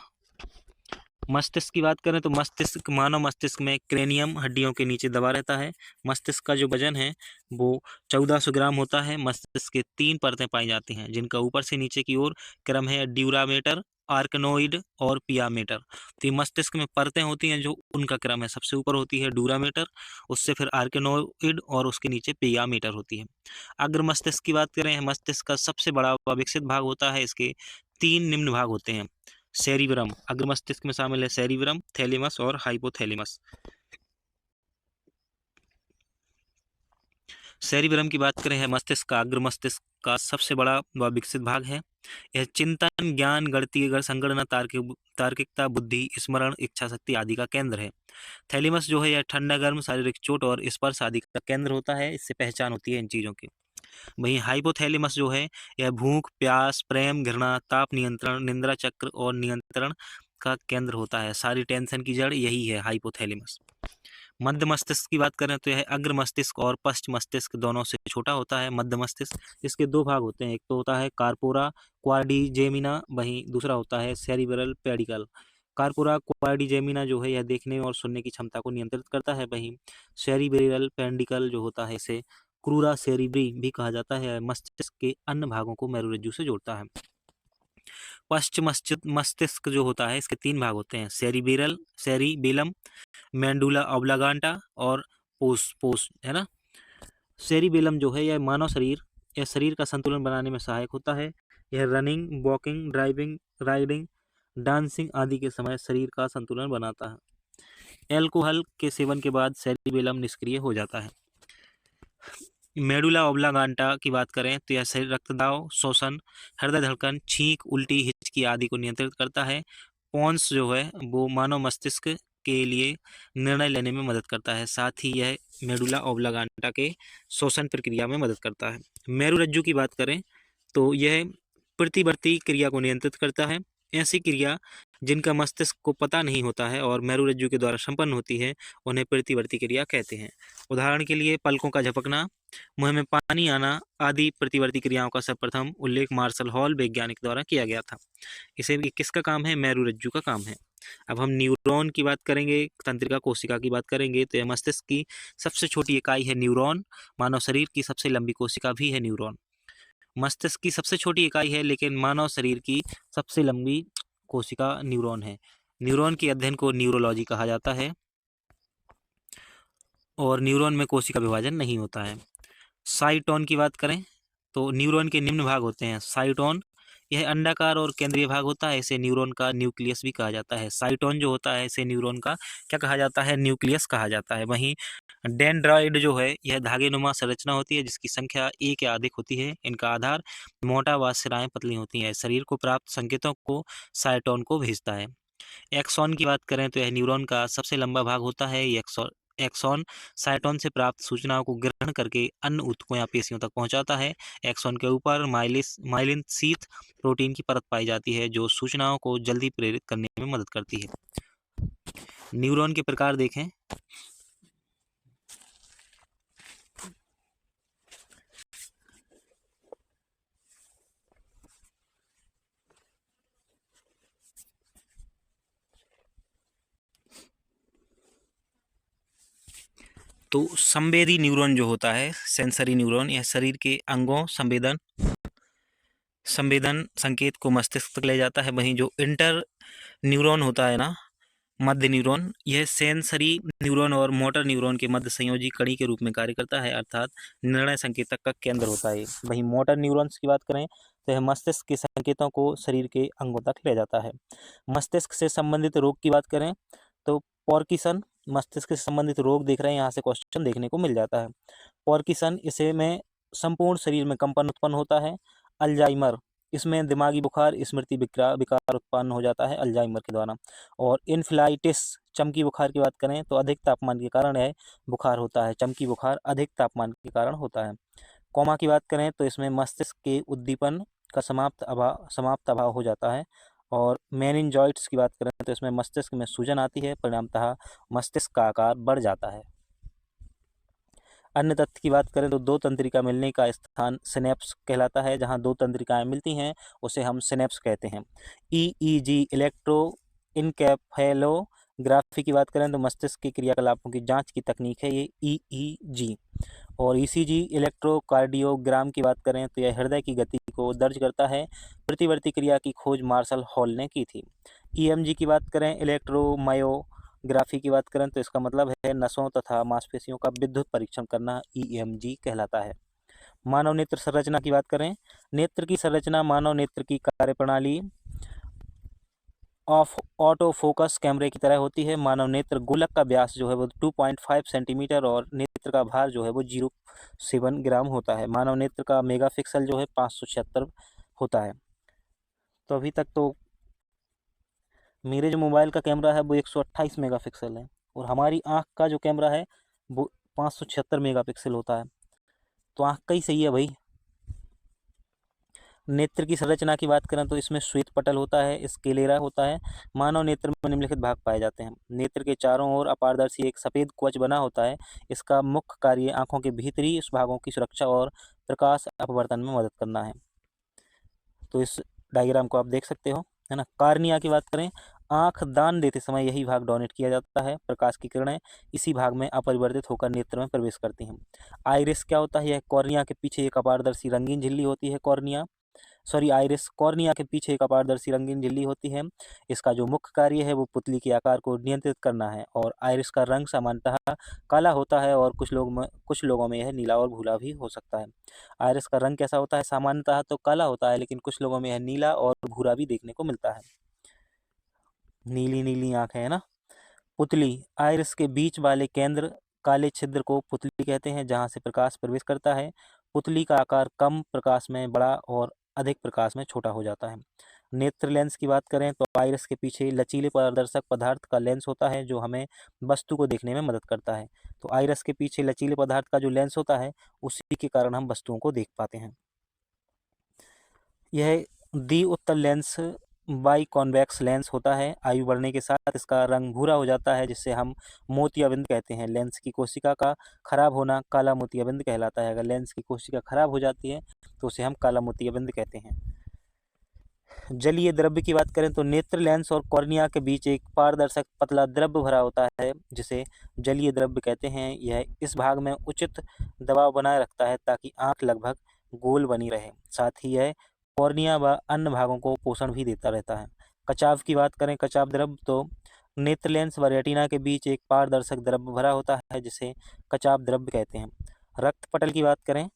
[SPEAKER 1] मस्तिष्क की बात करें तो मस्तिष्क, मानव मस्तिष्क में क्रेनियम हड्डियों के नीचे दबा रहता है। मस्तिष्क का जो वजन है वो 1400 ग्राम होता है। मस्तिष्क के 3 परतें पाई जाती हैं जिनका ऊपर से नीचे की ओर क्रम है ड्यूरामेटर, आर्कनोइड और पियामेटर। तो ये मस्तिष्क में परतें होती हैं जो उनका क्रम है, सबसे ऊपर होती है ड्यूरामेटर, उससे फिर आर्कनोइड और उसके नीचे पियामेटर होती है। अग्र मस्तिष्क की बात करें, मस्तिष्क का सबसे बड़ा व विकसित भाग होता है। इसके 3 निम्न भाग होते हैं। सेरिब्रम, अग्र मस्तिष्क में शामिल है सेरिब्रम, थैलेमस और हाइपोथैलेमस। सेरिब्रम की बात करें, है मस्तिष्क का, अग्र मस्तिष्क का सबसे बड़ा व विकसित भाग है। यह चिंतन, ज्ञान, गणितीय संगणना, तार्किकता, बुद्धि, स्मरण, इच्छा शक्ति आदि का केंद्र है। थैलेमस जो है यह ठंडा गर्म, शारीरिक चोट और स्पर्श आदि का केंद्र होता है। इससे पहचान होती है इन चीजों की। वहीं हाइपोथैलेमस जो है यह भूख, प्यास, प्रेम, घृणा, ताप नियंत्रण, निंद्रा चक्र और नियंत्रण का केंद्र होता है। सारी टेंशन की जड़ यही है, हाइपोथैलेमस। मध्य मस्तिष्क की बात करें तो यह अग्र मस्तिष्क और पश्च मस्तिष्क दोनों से छोटा होता है। मध्य मस्तिष्क, इसके 2 भाग होते हैं, एक तो होता है कार्पोरा क्वाड्रिजेमिना, वहीं दूसरा होता है सेरिब्रल पेडिकल। कार्पोरा क्वाड्रिजेमिना जो है यह देखने और सुनने की क्षमता को नियंत्रित करता है। वहीं सेरिब्रल पेडिकल जो होता है इसे क्रूरा सेरिब्री भी कहा जाता है, मस्तिष्क के अन्य भागों को मेरुरज्जु से जोड़ता है। पश्च मस्तिष्क जो होता है इसके 3 भाग होते हैं, सेरिबेलम, मेंडुला ऑब्लागांटा और पोस पोस है ना। सेरिबेलम जो है यह शरीर का संतुलन बनाने में सहायक होता है। यह running, walking, driving, riding, dancing आदि के समय शरीर का संतुलन बनाता है। एल्कोहल के सेवन के बाद सेरिबेलम निष्क्रिय हो जाता है। मेडुला ओब्लागांटा की बात करें तो यह शरीर रक्तदाब, श्वसन, हृदय धड़कन, छींक, उल्टी, हिचकी आदि को नियंत्रित करता है। पोन्स जो है वो मानव मस्तिष्क के लिए निर्णय लेने में मदद करता है, साथ ही यह मेडुला ओब्लागांटा के श्वसन प्रक्रिया में मदद करता है। मेरुरज्जु की बात करें तो यह प्रतिवर्ती क्रिया को नियंत्रित करता है। ऐसी क्रिया जिनका मस्तिष्क को पता नहीं होता है और मेरुरज्जु के द्वारा संपन्न होती है उन्हें प्रतिवर्ती क्रिया कहते हैं। उदाहरण के लिए पलकों का झपकना, मुंह में पानी आना आदि प्रतिवर्ती क्रियाओं का सर्वप्रथम उल्लेख मार्शल हॉल वैज्ञानिक द्वारा किया गया था। इसे किसका काम है? मेरुरज्जु का काम है। अब हम न्यूरॉन की बात करेंगे, तंत्रिका कोशिका की बात करेंगे तो यह मस्तिष्क की सबसे छोटी इकाई है न्यूरॉन। मानव शरीर की सबसे लंबी कोशिका भी है न्यूरॉन। मस्तिष्क की सबसे छोटी इकाई है लेकिन मानव शरीर की सबसे लंबी कोशिका न्यूरॉन है। न्यूरॉन के अध्ययन को न्यूरोलॉजी कहा जाता है और न्यूरॉन में कोशिका विभाजन नहीं होता है। साइटोन की बात करें तो न्यूरॉन के निम्न भाग होते हैं। साइटोन यह अंडाकार और केंद्रीय भाग होता है, इसे न्यूरॉन का न्यूक्लियस भी कहा जाता है। साइटोन जो होता है इसे न्यूरॉन का क्या कहा जाता है? न्यूक्लियस कहा जाता है। वहीं डेंड्राइड जो है यह धागेनुमा संरचना होती है जिसकी संख्या एक या अधिक होती है। इनका आधार मोटा व सिराएं पतली होती हैं। शरीर को प्राप्त संकेतों को साइटोन को भेजता है। एक्सॉन की बात करें तो यह न्यूरॉन का सबसे लंबा भाग होता है। ये एक्सॉन साइटोन से प्राप्त सूचनाओं को ग्रहण करके अन्य ऊतकों या पेशियों तक पहुंचाता है। एक्सॉन के ऊपर माइलिन शीथ प्रोटीन की परत पाई जाती है जो सूचनाओं को जल्दी प्रेरित करने में मदद करती है। न्यूरॉन के प्रकार देखें तो संवेदी न्यूरॉन जो होता है, सेंसरी न्यूरॉन, यह शरीर के अंगों संवेदन संकेत को मस्तिष्क तक ले जाता है। वहीं जो इंटर न्यूरॉन होता है ना, मध्य न्यूरॉन यह सेंसरी न्यूरॉन और मोटर न्यूरॉन के मध्य संयोजी कड़ी के रूप में कार्य करता है, अर्थात निर्णय संकेतक का केंद्र होता है। वहीं मोटर न्यूरॉन्स की बात करें तो यह मस्तिष्क के संकेतों को शरीर के अंगों तक ले जाता है। मस्तिष्क से संबंधित रोग की बात करें तो पार्किंसन, मस्तिष्क से संबंधित रोग देख रहे हैं, यहाँ से क्वेश्चन देखने को मिल जाता है। पार्किंसन, इसे में संपूर्ण शरीर में कंपन उत्पन्न होता है। अल्जाइमर, इसमें दिमागी बुखार, स्मृति विकार उत्पन्न हो जाता है अल्जाइमर के द्वारा। और इन्फ्लाइटिस, चमकी बुखार की बात करें तो अधिक तापमान के कारण यह बुखार होता है। चमकी बुखार अधिक तापमान के कारण होता है। कोमा की बात करें तो इसमें मस्तिष्क के उद्दीपन का समाप्त अभाव हो जाता है। और मेनिंजाइटिस की बात करें तो इसमें मस्तिष्क में सूजन आती है, परिणामतः मस्तिष्क का आकार बढ़ जाता है। अन्य तथ्य की बात करें तो दो तंत्रिका मिलने का स्थान सिनेप्स कहलाता है। जहां दो तंत्रिकाएं मिलती हैं उसे हम सिनेप्स कहते हैं। ईईजी, इलेक्ट्रो इनकेफेलोग्राफी की बात करें तो मस्तिष्क के क्रियाकलापों की जांच की तकनीक है ये ईईजी। और ईसीजी, इलेक्ट्रोकार्डियोग्राम की बात करें तो यह हृदय की गति को दर्ज करता है। प्रतिवर्ती क्रिया की खोज मार्शल हॉल ने की थी। ईएमजी की बात करें, इलेक्ट्रोमायोग्राफी की बात करें तो इसका मतलब है नसों तथा मांसपेशियों का विद्युत परीक्षण करना, ईएमजी कहलाता है। मानव नेत्र संरचना की बात करें, नेत्र की संरचना मानव नेत्र की कार्यप्रणाली ऑफ ऑटो फोकस कैमरे की तरह होती है। मानव नेत्र गोलक का व्यास जो है वो 2.5 सेंटीमीटर और नेत्र का भार जो है वो 0.7 ग्राम होता है। मानव नेत्र का मेगापिक्सल जो है 576 होता है। तो अभी तक तो मेरे जो मोबाइल का कैमरा है वो 128 मेगापिक्सल है और हमारी आँख का जो कैमरा है वो 576 मेगापिक्सल होता है। तो आँख का ही सही है भाई। नेत्र की संरचना की बात करें तो इसमें श्वेत पटल होता है, स्क्लेरा होता है। मानव नेत्र में निम्नलिखित भाग पाए जाते हैं। नेत्र के चारों ओर अपारदर्शी एक सफेद कवच बना होता है। इसका मुख्य कार्य आंखों के भीतरी भागों की सुरक्षा और प्रकाश अपवर्तन में मदद करना है। तो इस डायग्राम को आप देख सकते हो, है ना। कार्निया की बात करें, आंख दान देते समय यही भाग डोनेट किया जाता है। प्रकाश की किरणें इसी भाग में अपरिवर्तित होकर नेत्र में प्रवेश करती हैं। आइरिस क्या होता है, यह कॉर्निया के पीछे एक अपारदर्शी रंगीन झिल्ली होती है। आइरिस कॉर्निया के पीछे एक अपारदर्शी रंगीन झिल्ली होती है। इसका जो मुख्य कार्य है वो पुतली के आकार को नियंत्रित करना है। और आइरिस का रंग सामान्यतः काला होता है और कुछ लोगों में यह नीला और भूरा भी हो सकता है। आइरिस का रंग कैसा होता है, सामान्यतः तो काला होता है, लेकिन कुछ लोगों में यह नीला और भूरा भी देखने को मिलता है। नीली नीली आंखें, है ना। पुतली, आइरिस के बीच वाले केंद्र काले छिद्र को पुतली कहते हैं, जहां से प्रकाश प्रवेश करता है। पुतली का आकार कम प्रकाश में बड़ा और अधिक प्रकाश में छोटा हो जाता है। नेत्र लेंस की बात करें तो आइरिस के पीछे लचीले पारदर्शक पदार्थ का लेंस होता है जो हमें वस्तु को देखने में मदद करता है। तो आइरिस के पीछे लचीले पदार्थ का जो लेंस होता है उसी के कारण हम वस्तुओं को देख पाते हैं। यह द्वि उत्तल लेंस बाई कॉन्वेक्स लेंस होता है। आयु बढ़ने के साथ इसका रंग भूरा हो जाता है, जिससे हम मोतियाबिंद कहते हैं। लेंस की कोशिका का खराब होना काला मोतियाबिंद कहलाता है। अगर लेंस की कोशिका खराब हो जाती है तो उसे हम काला मोतियाबिंद कहते हैं। जलीय द्रव्य की बात करें तो नेत्र लेंस और कॉर्निया के बीच एक पारदर्शक पतला द्रव्य भरा होता है जिसे जलीय द्रव्य कहते हैं। यह इस भाग में उचित दबाव बनाए रखता है ताकि आंख लगभग गोल बनी रहे। साथ ही यह कॉर्निया व अन्य भागों को पोषण भी देता रहता है। कचाव की बात करें, कचाव द्रव्य तो नेत्र लेंस व रेटिना के बीच एक पारदर्शक द्रव्य भरा होता है जिसे कचाव द्रव्य कहते हैं। रक्त पटल की बात करें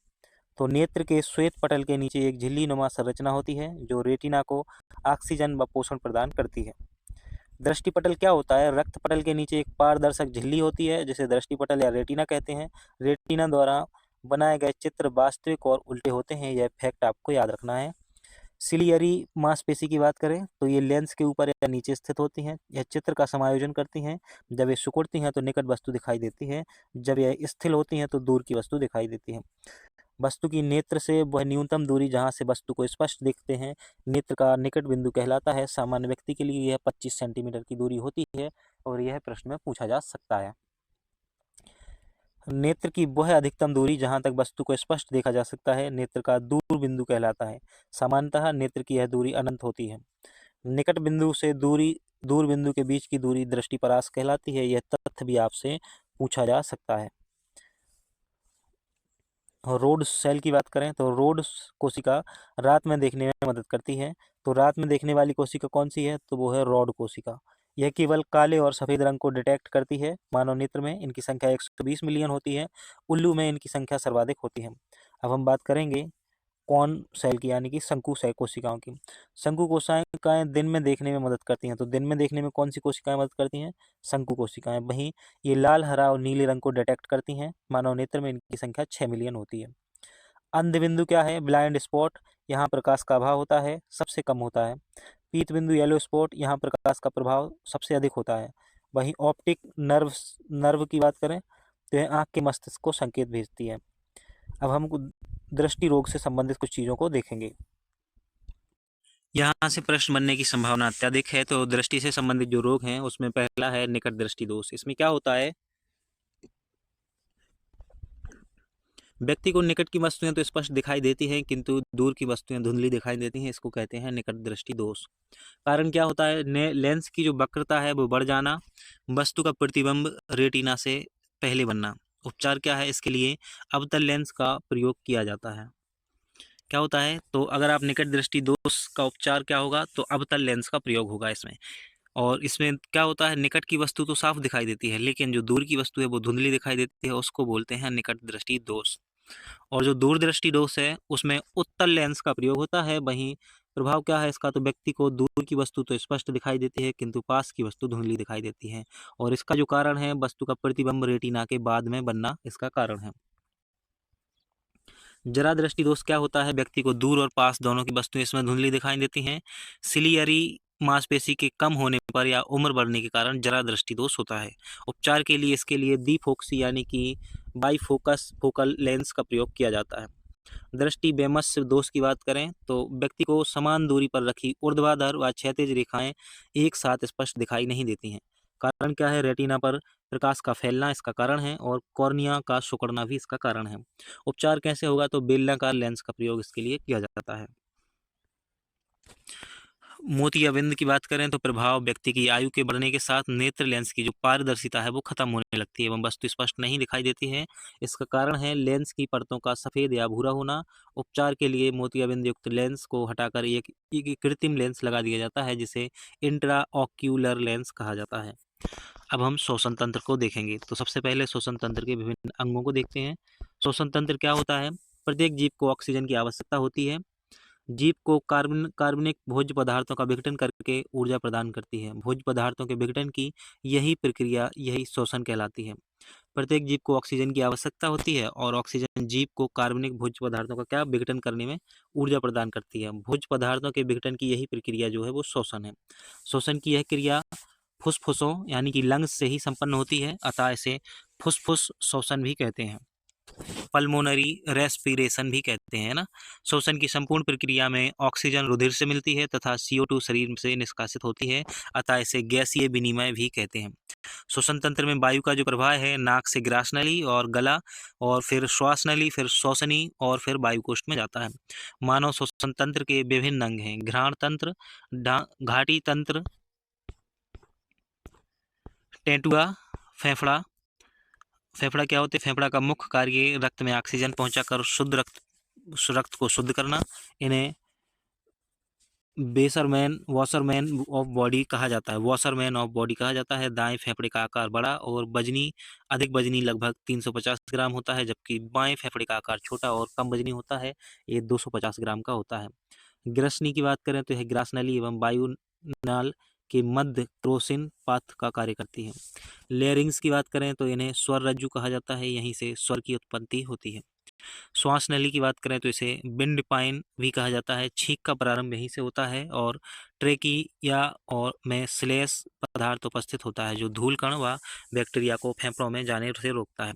[SPEAKER 1] तो नेत्र के श्वेत पटल के नीचे एक झिल्ली नुमा संरचना होती है जो रेटिना को ऑक्सीजन व पोषण प्रदान करती है। दृष्टि पटल क्या होता है, रक्त पटल के नीचे एक पारदर्शक झिल्ली होती है जिसे दृष्टि पटल या रेटिना कहते हैं। रेटिना द्वारा बनाए गए चित्र वास्तविक और उल्टे होते हैं, यह फैक्ट आपको याद रखना है। सिलियरी मांसपेशी की बात करें तो ये लेंस के ऊपर या नीचे स्थित होती हैं। यह चित्र का समायोजन करती हैं। जब ये सिकुड़ती हैं तो निकट वस्तु दिखाई देती है, जब यह स्थिर होती हैं तो दूर की वस्तु दिखाई देती है। वस्तु की नेत्र से वह न्यूनतम दूरी जहां से वस्तु को स्पष्ट देखते हैं नेत्र का निकट बिंदु कहलाता है। सामान्य व्यक्ति के लिए यह 25 सेंटीमीटर की दूरी होती है और यह प्रश्न में पूछा जा सकता है। नेत्र की वह अधिकतम दूरी जहां तक वस्तु को स्पष्ट देखा जा सकता है नेत्र का दूर बिंदु कहलाता है। सामान्यतः नेत्र की यह दूरी अनंत होती है। निकट बिंदु से दूर बिंदु के बीच की दूरी दृष्टिपरास कहलाती है। यह तथ्य भी आपसे पूछा जा सकता है। और रोड सेल की बात करें तो रोड कोशिका रात में देखने में मदद करती है। तो रात में देखने वाली कोशिका कौन सी है, तो वो है रॉड कोशिका। यह केवल काले और सफ़ेद रंग को डिटेक्ट करती है। मानव नेत्र में इनकी संख्या 120 मिलियन होती है। उल्लू में इनकी संख्या सर्वाधिक होती है। अब हम बात करेंगे कौन सेल की, यानी कि शंकु सेल कोशिकाओं की। शंकु कोशिकाएं दिन में देखने में मदद करती हैं। तो दिन में देखने में कौन सी कोशिकाएं मदद करती हैं? शंकु कोशिकाएं। वहीं ये लाल, हरा और नीले रंग को डिटेक्ट करती हैं। मानव नेत्र में इनकी संख्या 6 मिलियन होती है। अंध बिंदु क्या है? Blind spot. यहाँ प्रकाश का अभाव होता है, सबसे कम होता है। पीत बिंदु, येलो स्पॉट, यहाँ प्रकाश का प्रभाव सबसे अधिक होता है। वहीं ऑप्टिक नर्व की बात करें तो यह आँख के मस्तिष्क को संकेत भेजती है। अब हम दृष्टि रोग से संबंधित कुछ चीज़ों को देखेंगे। यहाँ से प्रश्न बनने की संभावना अत्यधिक है। तो दृष्टि से संबंधित जो रोग हैं उसमें पहला है निकट दृष्टि दोष। इसमें क्या होता है? व्यक्ति को निकट की वस्तुएं तो स्पष्ट दिखाई देती हैं, किंतु दूर की वस्तुएं धुंधली दिखाई देती हैं। इसको कहते हैं निकट दृष्टि दोष। कारण क्या होता है? लेंस की जो वक्रता है वो बढ़ जाना, वस्तु का प्रतिबिंब रेटिना से पहले बनना। उपचार क्या है इसके लिए? अवतल लेंस का प्रयोग किया जाता है। क्या होता है? तो अगर आप निकट दृष्टि दोष का उपचार क्या होगा? तो अवतल लेंस का प्रयोग होगा इसमें। और इसमें क्या होता है? निकट की वस्तु तो साफ दिखाई देती है, लेकिन जो दूर की वस्तु है वो धुंधली दिखाई देती है, उसको बोलते हैं निकट दृष्टि दोष। और जो दूरदृष्टि दोष है उसमें उत्तल लेंस का प्रयोग होता है। वहीं प्रभाव क्या है इसका? तो व्यक्ति को दूर की वस्तु तो स्पष्ट दिखाई देती है, किंतु पास की वस्तु धुंधली दिखाई देती है। और इसका जो कारण है, वस्तु का प्रतिबिंब रेटिना के बाद में बनना इसका कारण है। जरा दृष्टि दोष क्या होता है? व्यक्ति को दूर और पास दोनों की वस्तुएं इसमें धुंधली दिखाई देती हैं। सिलियरी मांसपेशी के कम होने पर या उम्र बढ़ने के कारण जरा दृष्टि दोष होता है। उपचार के लिए इसके लिए दिफोक्सी यानी कि बाईफोकस फोकल लेंस का प्रयोग किया जाता है। दृष्टि वैमनस्य दोष की बात करें तो व्यक्ति को समान दूरी पर रखी ऊर्ध्वाधर व क्षैतिज रेखाएं एक साथ स्पष्ट दिखाई नहीं देती हैं। कारण क्या है? रेटिना पर प्रकाश का फैलना इसका कारण है, और कॉर्निया का सिकुड़ना भी इसका कारण है। उपचार कैसे होगा? तो बेलनाकार लेंस का प्रयोग इसके लिए किया जाता है। मोतियाबिंद की बात करें तो प्रभाव व्यक्ति की आयु के बढ़ने के साथ नेत्र लेंस की जो पारदर्शिता है वो खत्म होने लगती है एवं वस्तु स्पष्ट नहीं दिखाई देती है। इसका कारण है लेंस की परतों का सफेद या भूरा होना। उपचार के लिए मोतियाबिंद युक्त लेंस को हटाकर एक कृत्रिम लेंस लगा दिया जाता है, जिसे इंट्रा ऑक्यूलर लेंस कहा जाता है। अब हम श्वसन तंत्र को देखेंगे। तो सबसे पहले श्वसन तंत्र के विभिन्न अंगों को देखते हैं। श्वसन तंत्र क्या होता है? प्रत्येक जीव को ऑक्सीजन की आवश्यकता होती है। जीव को कार्बनिक भोज्य पदार्थों का विघटन करके ऊर्जा प्रदान करती है। भोज्य पदार्थों के विघटन की यही प्रक्रिया, यही श्वसन कहलाती है। प्रत्येक जीव को ऑक्सीजन की आवश्यकता होती है, और ऑक्सीजन जीव को कार्बनिक भोज्य पदार्थों का क्या विघटन करने में ऊर्जा प्रदान करती है। भोज्य पदार्थों के विघटन की यही प्रक्रिया जो है वो श्वसन है। श्वसन की यह क्रिया फुसफुसों यानी कि लंग्स से ही संपन्न होती है, अतः इसे फुसफुस श्वसन भी कहते हैं। पल्मोनरी रेस्पिरेशन भी कहते हैं ना। श्वसन की संपूर्ण प्रक्रिया में ऑक्सीजन रुधिर से मिलती है तथा CO2 शरीर से निष्कासित होती है, अतः इसे गैसीय विनिमय भी कहते हैं। श्वसन तंत्र में वायु का जो प्रवाह है नाक से ग्रासनली और गला, और फिर श्वासनली, फिर श्वसनी, और फिर वायुकोष्ठ में जाता है। मानव श्वसन तंत्र के विभिन्न अंग हैं। घ्राण तंत्र, घाटी तंत्र, टेंटुआ, फेफड़ा। फेफड़ा क्या होते हैं? फेफड़ा का मुख्य कार्य रक्त में ऑक्सीजन पहुंचाकर शुद्ध रक्त को शुद्ध करना। इन्हें वॉशरमैन ऑफ बॉडी कहा जाता है। वॉशरमैन ऑफ बॉडी कहा जाता है। दाएं फेफड़े का आकार बड़ा और अधिक वजनी लगभग 350 ग्राम होता है, जबकि बाएं फेफड़े का आकार छोटा और कम वजनी होता है, ये 250 ग्राम का होता है। ग्रसनी की बात करें तो यह ग्रासनली एवं वायुनाल के मध्य क्रोसिन पाथ का कार्य करती है। लेयरिंग्स की बात करें तो इन्हें स्वर रज्जु कहा जाता है, यहीं से स्वर की उत्पत्ति होती है। श्वास नली की बात करें तो इसे विंड पाइन भी कहा जाता है। छींक का प्रारंभ यहीं से होता है, और ट्रेकिया और में श्लेष पदार्थ उपस्थित होता है, जो धूल कण व बैक्टीरिया को फेफड़ों में जाने से रोकता है।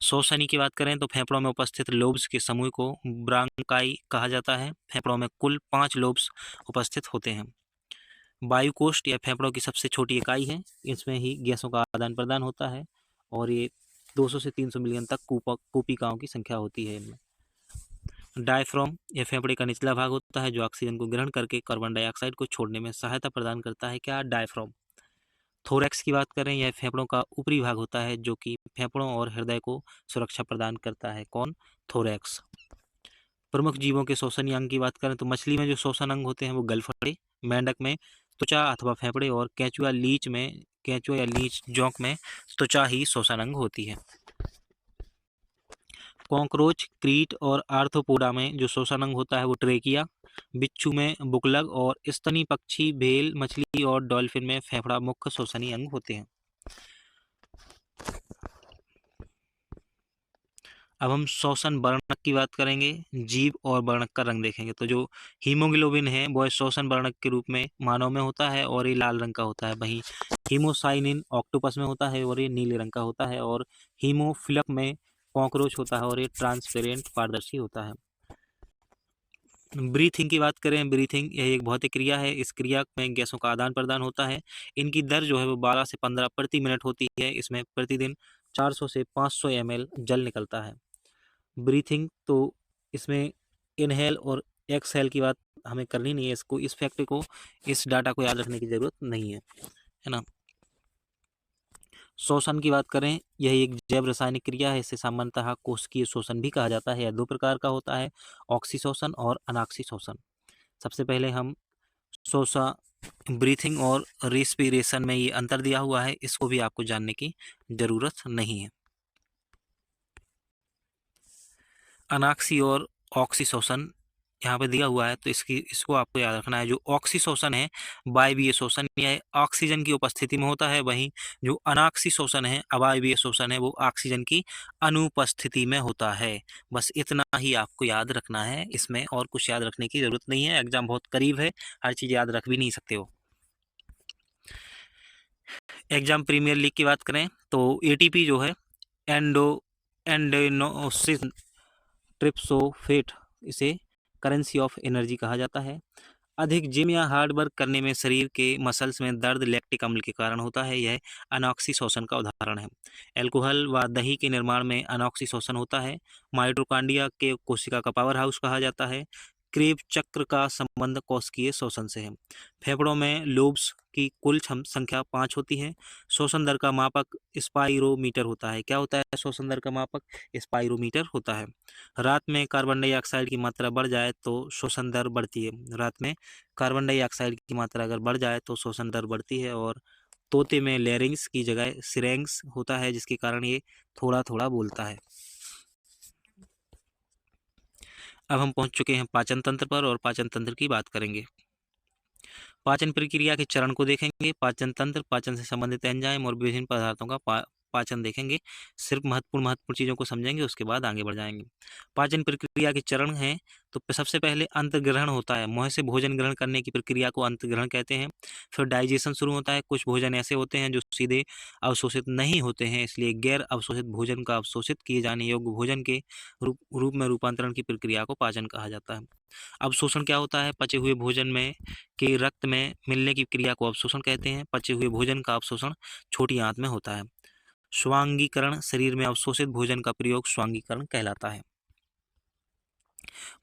[SPEAKER 1] श्वसनी की बात करें तो फेफड़ों में उपस्थित लोब्स के समूह को ब्रांकाई कहा जाता है। फेफड़ों में कुल 5 लोब्स उपस्थित होते हैं। वायुकोष्ठ या फेफड़ों की सबसे छोटी इकाई है, इसमें ही गैसों का आदान प्रदान होता है, और ये 200 से 300 मिलियन तक कूपिकाओं की संख्या होती है इनमें। डायफ्राम यह फेफड़े का निचला भाग होता है, जो ऑक्सीजन को ग्रहण करके कार्बन डाइऑक्साइड को छोड़ने में सहायता प्रदान करता है। क्या? डायफ्राम। थोरैक्स की बात करें, यह फेफड़ों का ऊपरी भाग होता है, जो कि फेफड़ों और हृदय को सुरक्षा प्रदान करता है। कौन? थोरैक्स। प्रमुख जीवों के श्वसनीय अंग की बात करें तो मछली में जो श्वसन अंग होते हैं वो गलफड़े, मेंढक में त्वचा अथवा फेफड़े, और केंचुआ या लीच जोंक में त्वचा ही श्वसन अंग होती है। कॉकरोच, कीट और आर्थ्रोपोडा में जो श्वसन अंग होता है वो ट्रेकिया, बिच्छू में बुकलग, और स्तनी पक्षी, व्हेल, मछली और डॉल्फिन में फेफड़ा मुख्य श्वसनीय अंग होते हैं। अब हम श्वसन वर्णक की बात करेंगे, जीव और वर्णक का रंग देखेंगे। तो जो हीमोग्लोबिन है वो श्वसन वर्णक के रूप में मानव में होता है और ये लाल रंग का होता है। वहीं हीमोसाइनिन ऑक्टोपस में होता है और ये नीले रंग का होता है। और हीमोफिलक में कॉकरोच होता है और ये ट्रांसपेरेंट पारदर्शी होता है। ब्रीथिंग की बात करें, ब्रीथिंग यह एक भौतिक क्रिया है। इस क्रिया में गैसों का आदान प्रदान होता है। इनकी दर जो है वो 12 से 15 प्रति मिनट होती है। इसमें प्रतिदिन 400 से 500 ml जल निकलता है। ब्रीथिंग तो इसमें इनहेल और एक्सहेल की बात हमें करनी नहीं है। इस फैक्ट को, इस डाटा को याद रखने की जरूरत नहीं है ना। श्वसन की बात करें, यह एक जैव रासायनिक क्रिया है। इसे सामान्यतः कोशिकीय श्वसन भी कहा जाता है। यह 2 प्रकार का होता है, ऑक्सी श्वसन और अनाक्सी श्वसन। सबसे पहले हम ब्रीथिंग और रेस्पिरेशन में ये अंतर दिया हुआ है, इसको भी आपको जानने की जरूरत नहीं है। अनाक्सी और ऑक्सी श्वसन यहाँ पे दिया हुआ है, तो इसको आपको याद रखना है। जो ऑक्सी श्वसन है वायवीय श्वसन, यह ऑक्सीजन की उपस्थिति में होता है। वहीं जो अनाक्सी श्वसन है, अवायवीय श्वसन है, वो ऑक्सीजन की अनुपस्थिति में होता है। बस इतना ही आपको याद रखना है, इसमें और कुछ याद रखने की जरूरत नहीं है। एग्जाम बहुत करीब है, हर चीज याद रख भी नहीं सकते हो। एग्जाम प्रीमियर लीग की बात करें तो एटीपी जो है, एंडोनोसिन ट्रिप्सोफेट, इसे करेंसी ऑफ एनर्जी कहा जाता है। अधिक जिम या हार्ड वर्क करने में शरीर के मसल्स में दर्द लैक्टिक अम्ल के कारण होता है। यह अनॉक्सी श्वसन का उदाहरण है। अल्कोहल व दही के निर्माण में अनॉक्सी श्वसन होता है। माइटोकॉन्ड्रिया के कोशिका का पावर हाउस कहा जाता है। क्रेब चक्र का संबंध कोशिकीय श्वसन से है। फेफड़ों में लोब्स की कुल संख्या 5 होती है। श्वसन दर का मापक स्पाइरोमीटर होता है। क्या होता है श्वसन दर का मापक? स्पाइरोमीटर होता है। रात में कार्बन डाइऑक्साइड की मात्रा बढ़ जाए तो श्वसन दर बढ़ती है। रात में कार्बन डाइऑक्साइड की मात्रा अगर बढ़ जाए तो श्वसन दर बढ़ती है। और तोते में लैरिंक्स की जगह सिरेंक्स होता है, जिसके कारण ये थोड़ा थोड़ा बोलता है। अब हम पहुंच चुके हैं पाचन तंत्र पर, और पाचन तंत्र की बात करेंगे। पाचन प्रक्रिया के चरण को देखेंगे। पाचन तंत्र, पाचन से संबंधित एंजाइम और विभिन्न पदार्थों का पाचन देखेंगे। सिर्फ महत्वपूर्ण चीजों को समझेंगे, उसके बाद आगे बढ़ जाएंगे। पाचन प्रक्रिया के चरण हैं, तो सबसे पहले अंतर्ग्रहण होता है। मुंह से भोजन ग्रहण करने की प्रक्रिया को अंतर्ग्रहण कहते हैं। फिर डाइजेशन शुरू होता है। कुछ भोजन ऐसे होते हैं जो सीधे अवशोषित नहीं होते हैं, इसलिए गैर अवशोषित भोजन का अवशोषित किए जाने योग्य भोजन के रूप में रूपांतरण की प्रक्रिया को पाचन कहा जाता है। अवशोषण क्या होता है? पचे हुए भोजन में के रक्त में मिलने की क्रिया को अवशोषण कहते हैं। पचे हुए भोजन का अवशोषण छोटी आंत में होता है। स्वांगीकरण, शरीर में अवशोषित भोजन का प्रयोग स्वांगीकरण कहलाता है।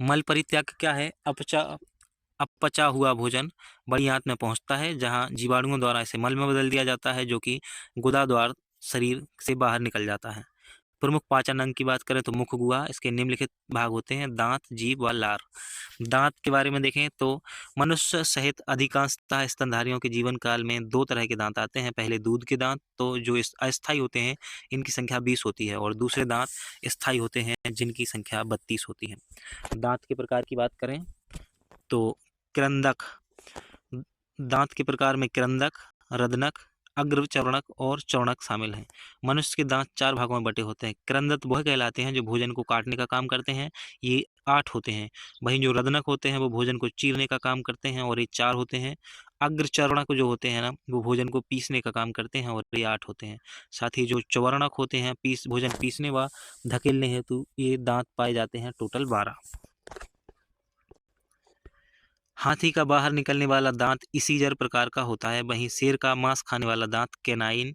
[SPEAKER 1] मल परित्याग क्या है? अपचा हुआ भोजन बड़ी आंत में पहुंचता है, जहां जीवाणुओं द्वारा इसे मल में बदल दिया जाता है, जो कि गुदा द्वार शरीर से बाहर निकल जाता है। प्रमुख पाचन अंग की बात करें तो मुख गुहा, इसके निम्नलिखित भाग होते हैं: दांत, जीभ व लार। दांत के बारे में देखें तो मनुष्य सहित अधिकांशतः स्तनधारियों के जीवन काल में 2 तरह के दांत आते हैं। पहले दूध के दांत, तो जो अस्थायी होते हैं, इनकी संख्या 20 होती है। और दूसरे दांत स्थायी होते हैं, जिनकी संख्या 32 होती है। दांत के प्रकार की बात करें तो क्रंदक, दांत के प्रकार में क्रंदक, रदनक, अग्रचर्णक और चौणक शामिल हैं। मनुष्य के दांत 4 भागों में बटे होते हैं। क्रंदक वह कहलाते हैं जो भोजन को काटने का काम करते हैं, ये 8 होते हैं। वहीं जो रदनक होते हैं वो भोजन को चीरने का काम करते हैं, और ये 4 होते हैं। अग्रचर्णक जो होते हैं ना, वो भोजन को पीसने का काम करते हैं, और ये 8 होते हैं। साथ ही जो चौवर्णक होते हैं, भोजन पीसने व धकेलने हेतु ये दांत पाए जाते हैं, टोटल 12। हाथी का बाहर निकलने वाला दांत इसीजर प्रकार का होता है। वहीं शेर का मांस खाने वाला दांत कैनाइन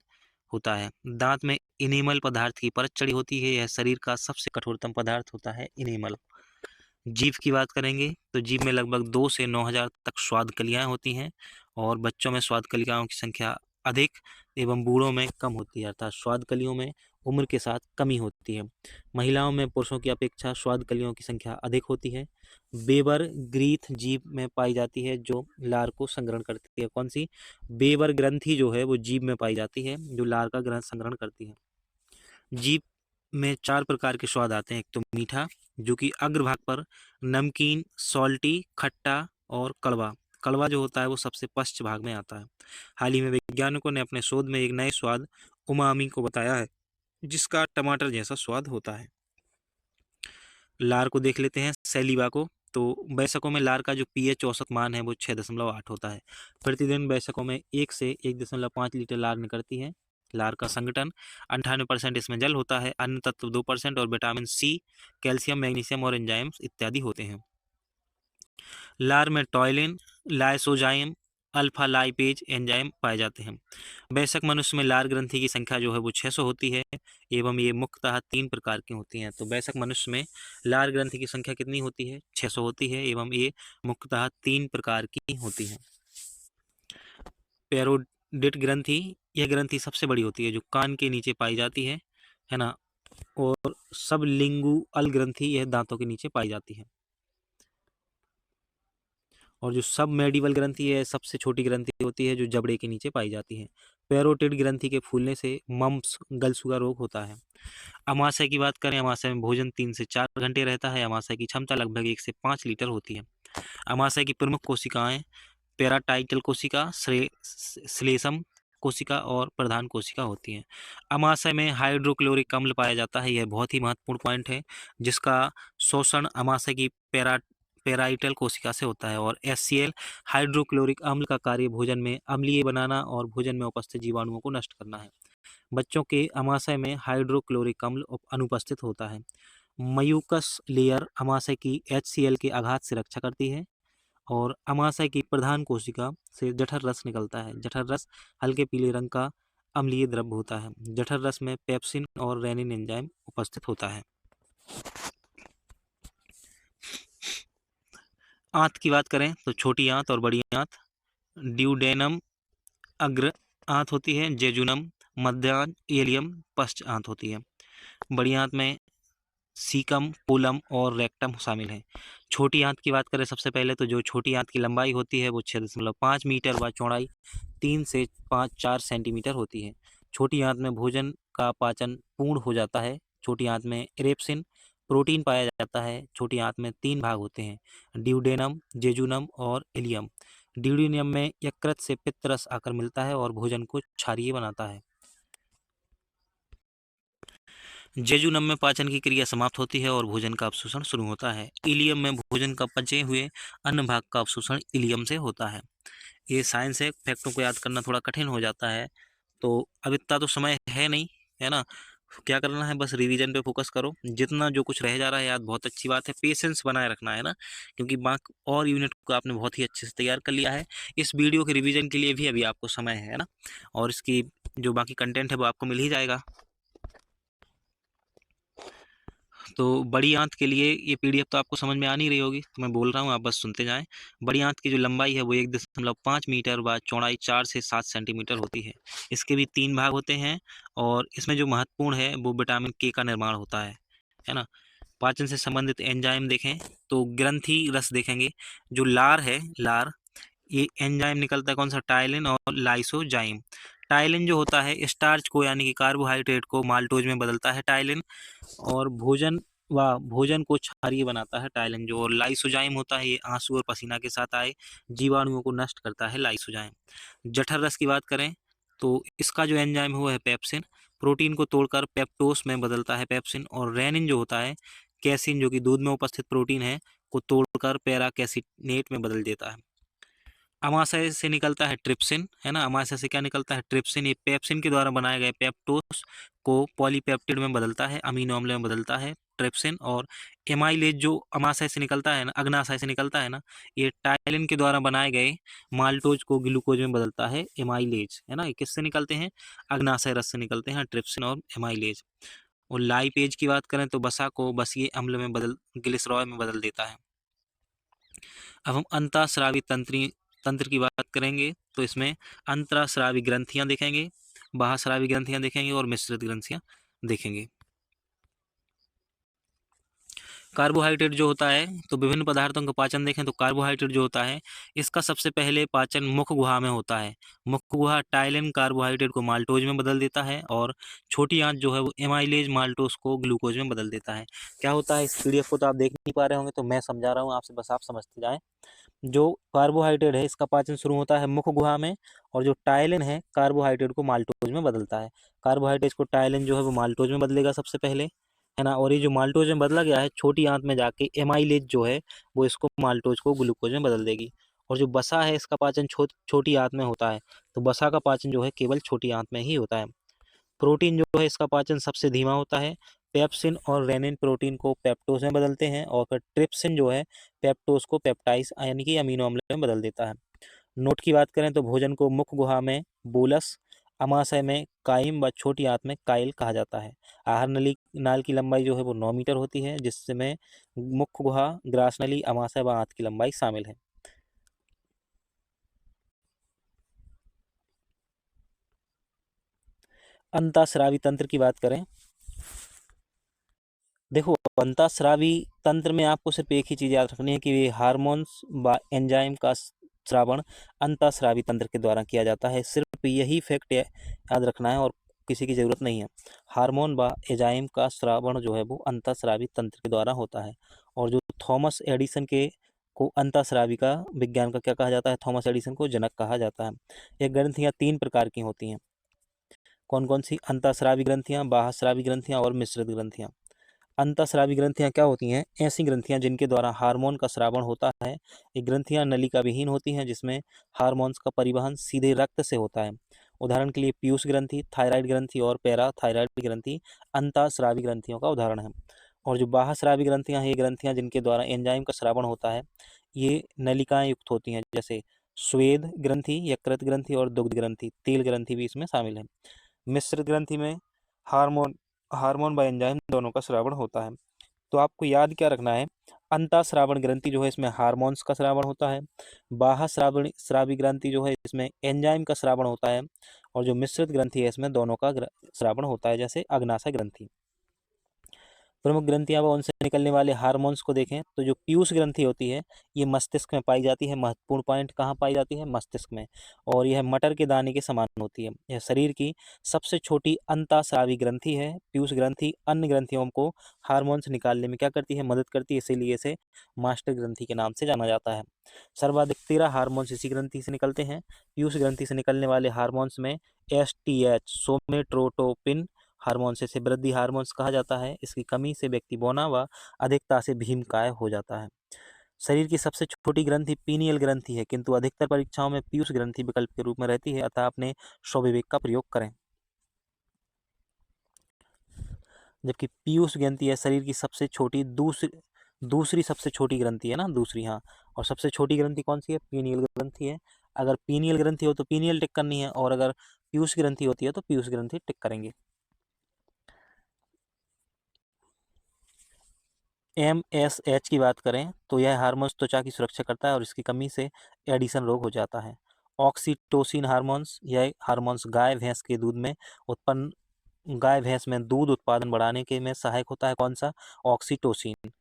[SPEAKER 1] होता है। दांत में इनेमल पदार्थ की परत चढ़ी होती है। यह शरीर का सबसे कठोरतम पदार्थ होता है, इनेमल। जीभ की बात करेंगे तो जीभ में लगभग 2 से 9000 तक स्वाद कलियां होती हैं, और बच्चों में स्वाद कलिकाओं की संख्या अधिक एवं बूढ़ों में कम होती है। अर्थात स्वाद कलियों में उम्र के साथ कमी होती है। महिलाओं में पुरुषों की अपेक्षा स्वाद कलियों की संख्या अधिक होती है। बेबर ग्रीथ जीभ में पाई जाती है जो लार को संग्रहण करती है। कौन सी? बेबर ग्रंथि जो है वो जीभ में पाई जाती है जो लार का ग्रंथ संग्रहण करती है। जीभ में 4 प्रकार के स्वाद आते हैं। एक तो मीठा, जो कि अग्रभाग पर, नमकीन, सॉल्टी, खट्टा और कड़वा। कड़वा जो होता है वो सबसे पश्च भाग में आता है। हाल ही में वैज्ञानिकों ने अपने शोध में एक नए स्वाद उमामी को बताया है जिसका टमाटर जैसा स्वाद होता है। लार को देख लेते हैं, सैलिवा को। तो वयस्कों में लार का जो पीएच औसत मान है वो 6.8 होता है। प्रतिदिन वयस्कों में 1 से 1.5 लीटर लार निकलती है। लार का संगठन 98% इसमें जल होता है, अन्य तत्व 2% और विटामिन सी, कैल्शियम, मैग्नीशियम और एंजाइम्स इत्यादि होते हैं। लार में टॉयलिन, लाइसोजाइम, अल्फा लाइपेज एंजाइम पाए जाते हैं। वयस्क मनुष्य में लार ग्रंथि की संख्या जो है वो 600 होती है एवं ये मुख्यतः 3 प्रकार की होती हैं। तो वयस्क मनुष्य में लार ग्रंथि की संख्या कितनी होती है? 600 होती है एवं ये मुख्यतः 3 प्रकार की होती है। पैरोडिट ग्रंथि, यह ग्रंथि सबसे बड़ी होती है जो कान के नीचे पाई जाती है ना। और सबलिंगुअल ग्रंथि यह दांतों के नीचे पाई जाती है। और जो सब मेडिवल ग्रंथि है सबसे छोटी ग्रंथि होती है जो जबड़े के नीचे पाई जाती है। पैरोटिड ग्रंथि के फूलने से मम्प्स गलसुआ रोग होता है। अमाशय की बात करें, अमाशय में भोजन 3 से 4 घंटे रहता है। अमाशय की क्षमता लगभग 1 से 5 लीटर होती है। अमाशय की प्रमुख कोशिकाएं पेराटाइटल कोशिका, श्लेषम कोशिका और प्रधान कोशिका होती हैं। अमाशय में हाइड्रोक्लोरिक अम्ल पाया जाता है, यह बहुत ही महत्वपूर्ण पॉइंट है, जिसका शोषण अमाशय की पेराइटल कोशिका से होता है। और HCl हाइड्रोक्लोरिक अम्ल का कार्य भोजन में अम्लीय बनाना और भोजन में उपस्थित जीवाणुओं को नष्ट करना है। बच्चों के अमाशय में हाइड्रोक्लोरिक अम्ल अनुपस्थित होता है। मयूकस लेयर अमाशय की HCl के आघात से रक्षा करती है। और अमाशय की प्रधान कोशिका से जठर रस निकलता है। जठर रस हल्के पीले रंग का अम्लीय द्रव्य होता है। जठर रस में पेप्सिन और रेनिन एंजाइम उपस्थित होता है। आंत की बात करें तो छोटी आंत और बड़ी आंत, ड्यूडेनम अग्र आंत होती है, जेजुनम मध्य आंत, एलियम पश्च आंत होती है। बड़ी आंत में सीकम, कोलम और रेक्टम शामिल हैं। छोटी आंत की बात करें सबसे पहले तो जो छोटी आंत की लंबाई होती है वो 6.5 मीटर व चौड़ाई 3 से 4 सेंटीमीटर होती है। छोटी आंत में भोजन का पाचन पूर्ण हो जाता है। छोटी आंत में रेप्सिन प्रोटीन पाया जाता है। छोटी आंत में 3 भाग होते हैं, ड्यूडेनम, जेजुनम और इलियम। ड्यूडेनम में यकृत से पित्त रस आकर मिलता है और भोजन को क्षारीय बनाता है। जेजुनम में पाचन की क्रिया समाप्त होती है और भोजन का अवशोषण शुरू होता है। इलियम में भोजन का पचे हुए अन्न भाग का अवशोषण इलियम से होता है। ये साइंस है, फैक्टों को याद करना थोड़ा कठिन हो जाता है। तो अब इतना तो समय है नहीं, है ना। क्या करना है, बस रिवीजन पे फोकस करो। जितना जो कुछ रह जा रहा है याद, बहुत अच्छी बात है। पेशेंस बनाए रखना है ना, क्योंकि बाकी और यूनिट को आपने बहुत ही अच्छे से तैयार कर लिया है। इस वीडियो के रिवीजन के लिए भी अभी आपको समय है ना, और इसकी जो बाकी कंटेंट है वो आपको मिल ही जाएगा। तो बड़ी आंत के लिए ये पीडीएफ तो आपको समझ में आ नहीं रही होगी, तो मैं बोल रहा हूँ, आप बस सुनते जाएं। बड़ी आंत की जो लंबाई है वो 1.5 मीटर व चौड़ाई 4 से 7 सेंटीमीटर होती है। इसके भी 3 भाग होते हैं और इसमें जो महत्वपूर्ण है वो विटामिन के का निर्माण होता है ना। पाचन से संबंधित एंजाइम देखें तो ग्रंथि रस देखेंगे। जो लार है, लार, ये एंजाइम निकलता है कौन सा? टाइलिन और लाइसोजाइम। टाइलिन जो होता है स्टार्च को यानी कि कार्बोहाइड्रेट को माल्टोज में बदलता है टाइलिन, और भोजन को क्षारीय बनाता है टाइलिन जो। और लाइसोजाइम होता है, ये आंसू और पसीना के साथ आए जीवाणुओं को नष्ट करता है लाइसोजाइम। जठर रस की बात करें तो इसका जो एंजाइम है वो है पेप्सिन, प्रोटीन को तोड़कर पेप्टोस में बदलता है पेप्सिन। और रेनिन जो होता है कैसिन, जो कि दूध में उपस्थित प्रोटीन है, को तोड़कर पैरा कैसिनेट में बदल देता है। अमाशय से निकलता है ट्रिप्सिन, है ना। अमाशय से क्या निकलता है? ट्रिप्सिन। ये पेप्सिन के द्वारा बनाए गए पेप्टोस को पॉलीपेप्टिड में बदलता है, अमीनो अम्ल में बदलता है ट्रिप्सिन। और एमाइलेज जो अमाशय से निकलता है ना, अग्नाशय से निकलता है ना, ये टाइलिन के द्वारा बनाए गए माल्टोज को ग्लूकोज में बदलता है एमाइलेज, है ना। ये किससे निकलते हैं? अग्नाशय रस से निकलते हैं, ट्रिप्सिन और एमाइलेज। और लाइपेज की बात करें तो वसा को बसीय अम्ल में ग्लिसरॉल में बदल देता है। अब हम अंतःस्रावी तंत्र की बात करेंगे तो इसमें अंतःस्रावी ग्रंथियां देखेंगे, बाह्यस्रावी ग्रंथियां देखेंगे और मिश्रित ग्रंथियां देखेंगे। कार्बोहाइड्रेट जो होता है, तो विभिन्न पदार्थों का पाचन देखें तो कार्बोहाइड्रेट जो होता है, इसका सबसे पहले पाचन मुख गुहा में होता है। मुख गुहा टाइलिन कार्बोहाइड्रेट को माल्टोज में बदल देता है और छोटी आंत जो है वो एमाइलेज माल्टोज को ग्लूकोज में बदल देता है। क्या होता है, इस पीडीएफ को तो आप देख नहीं पा रहे होंगे, तो मैं समझा रहा हूँ आपसे, बस आप समझते जाएं। जो कार्बोहाइड्रेट है इसका पाचन शुरू होता है मुख गुहा में, और जो टाइलिन है कार्बोहाइड्रेट को माल्टोज में बदलता है। कार्बोहाइड्रेट को टाइलिन जो है वो माल्टोज में बदलेगा सबसे पहले, है ना। और ये जो माल्टोज में बदला गया है, छोटी आंत में जाके एमाइलेज जो है वो इसको माल्टोज को ग्लूकोज में बदल देगी। और जो बसा है इसका पाचन छोटी आंत में होता है, तो बसा का पाचन जो है केवल छोटी आंत में ही होता है। प्रोटीन जो है इसका पाचन सबसे धीमा होता है। पेप्सिन और रेनिन प्रोटीन को पेप्टोज में बदलते हैं, और फिर ट्रिप्सिन जो है पेप्टोज को पेप्टाइज यानी कि अमीनो अम्ल में बदल देता है। नोट की बात करें तो भोजन को मुख गुहा में बोलस, अमाशय में काइम व छोटी आंत में काइल कहा जाता है। आहार नली नाल की लंबाई जो है वो 9 मीटर होती है, जिसमें मुख गुहा, ग्रास नली, अमाशय व आंत की लंबाई शामिल है। अंतःस्रावी तंत्र की बात करें, देखो अंतःस्रावी तंत्र में आपको सिर्फ एक ही चीज याद रखनी है कि ये हार्मोन्स व एंजाइम का स्रावण अंतःस्रावी तंत्र के द्वारा किया जाता है। सिर्फ यही फैक्ट याद रखना है और किसी की जरूरत नहीं है। हार्मोन व एंजाइम का स्रावण जो है वो अंतःस्रावी तंत्र के द्वारा होता है। और जो थॉमस एडिसन के को अंतःस्रावी का विज्ञान का क्या कहा जाता है, थॉमस एडिसन को जनक कहा जाता है। ये ग्रंथियां 3 प्रकार की होती हैं। कौन कौन सी? अंतःस्रावी ग्रंथियां, बाह्यस्रावी ग्रंथियां और मिश्रित ग्रंथियां। अंतःस्रावी ग्रंथियां क्या होती हैं? ऐसी ग्रंथियां जिनके द्वारा हार्मोन का स्रावण होता है। ये ग्रंथियां नलिका विहीन होती हैं, जिसमें हार्मोन्स का परिवहन सीधे रक्त से होता है। उदाहरण के लिए पीयूष ग्रंथि, थायराइड ग्रंथि और पैराथायराइड ग्रंथि अंतःस्रावी ग्रंथियों का उदाहरण है। और जो बाह्यस्रावी ग्रंथियां हैं, ये ग्रंथियां जिनके द्वारा एंजाइम का स्रावण होता है, ये नलिकाएं युक्त होती हैं, जैसे स्वेद ग्रंथि, यकृत ग्रंथि और दुग्ध ग्रंथि, तेल ग्रंथि भी इसमें शामिल है। मिश्रित ग्रंथि में हार्मोन हार्मोन व एंजाइम दोनों का स्रावण होता है। तो आपको याद क्या रखना है, अंतःस्रावण ग्रंथि जो है इसमें हार्मोन्स का स्रावण होता है। बाह्य श्रावणी श्रावी ग्रंथि जो है इसमें एंजाइम का स्रावण होता है। और जो मिश्रित ग्रंथि है इसमें दोनों का स्रावण होता है, जैसे अग्नाशय ग्रंथि। प्रमुख ग्रंथियां व उनसे निकलने वाले हार्मोन्स को देखें तो जो पीयूष ग्रंथि होती है, ये मस्तिष्क में पाई जाती है। महत्वपूर्ण पॉइंट कहाँ पाई जाती है? मस्तिष्क में। और यह मटर के दाने के समान होती है। यह शरीर की सबसे छोटी अंतःस्रावी ग्रंथि है। पीयूष ग्रंथि अन्य ग्रंथियों को हार्मोन्स निकालने में क्या करती है? मदद करती है, इसीलिए इसे मास्टर ग्रंथि के नाम से जाना जाता है। सर्वाधिक 13 हार्मोन्स इसी ग्रंथि से निकलते हैं। पीयूष ग्रंथि से निकलने वाले हार्मोन्स में एसटीएच, सोमेट्रोटोपिन हार्मोन से इसे वृद्धि हार्मोन्स कहा जाता है। इसकी कमी से व्यक्ति बौना व अधिकता से भीमकाय हो जाता है। शरीर की सबसे छोटी ग्रंथि पीनियल ग्रंथि है, किंतु अधिकतर परीक्षाओं में पीयूष ग्रंथि विकल्प के रूप में रहती है, अतः अपने स्वविवेक का प्रयोग करें। जबकि पीयूष ग्रंथि है शरीर की सबसे छोटी दूसरी दूसरी सबसे छोटी ग्रंथि है ना, दूसरी, हाँ। और सबसे छोटी ग्रंथि कौन सी है? पीनियल ग्रंथि है। अगर पीनियल ग्रंथि हो तो पीनियल टिक करनी है, और अगर पीयूष ग्रंथि होती है तो पीयूष ग्रंथि टिक करेंगे। एमएसएच की बात करें तो यह हार्मोन्स त्वचा की सुरक्षा करता है, और इसकी कमी से एडिशन रोग हो जाता है। ऑक्सीटोसिन हार्मोन्स, यह हार्मोन्स गाय भैंस में दूध उत्पादन बढ़ाने के में सहायक होता है। कौन सा? ऑक्सीटोसिन।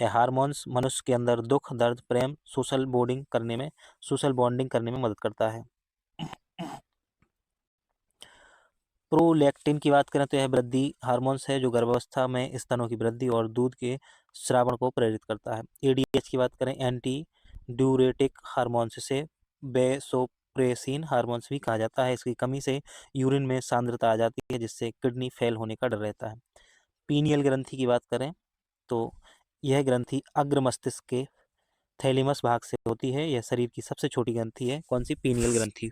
[SPEAKER 1] यह हार्मोन्स मनुष्य के अंदर दुख, दर्द, प्रेम, सोशल बॉन्डिंग करने में मदद करता है। प्रोलैक्टिन की बात करें तो यह वृद्धि हार्मोन्स है, जो गर्भावस्था में स्तनों की वृद्धि और दूध के स्रावण को प्रेरित करता है। एडीएच की बात करें, एंटी ड्यूरेटिक हार्मोन्स से बेसोप्रेसिन हार्मोन्स भी कहा जाता है। इसकी कमी से यूरिन में सांद्रता आ जाती है, जिससे किडनी फेल होने का डर रहता है। पीनियल ग्रंथि की बात करें तो यह ग्रंथि अग्र मस्तिष्क के थैलेमस भाग से होती है। यह शरीर की सबसे छोटी ग्रंथि है। कौन सी? पीनियल ग्रंथि।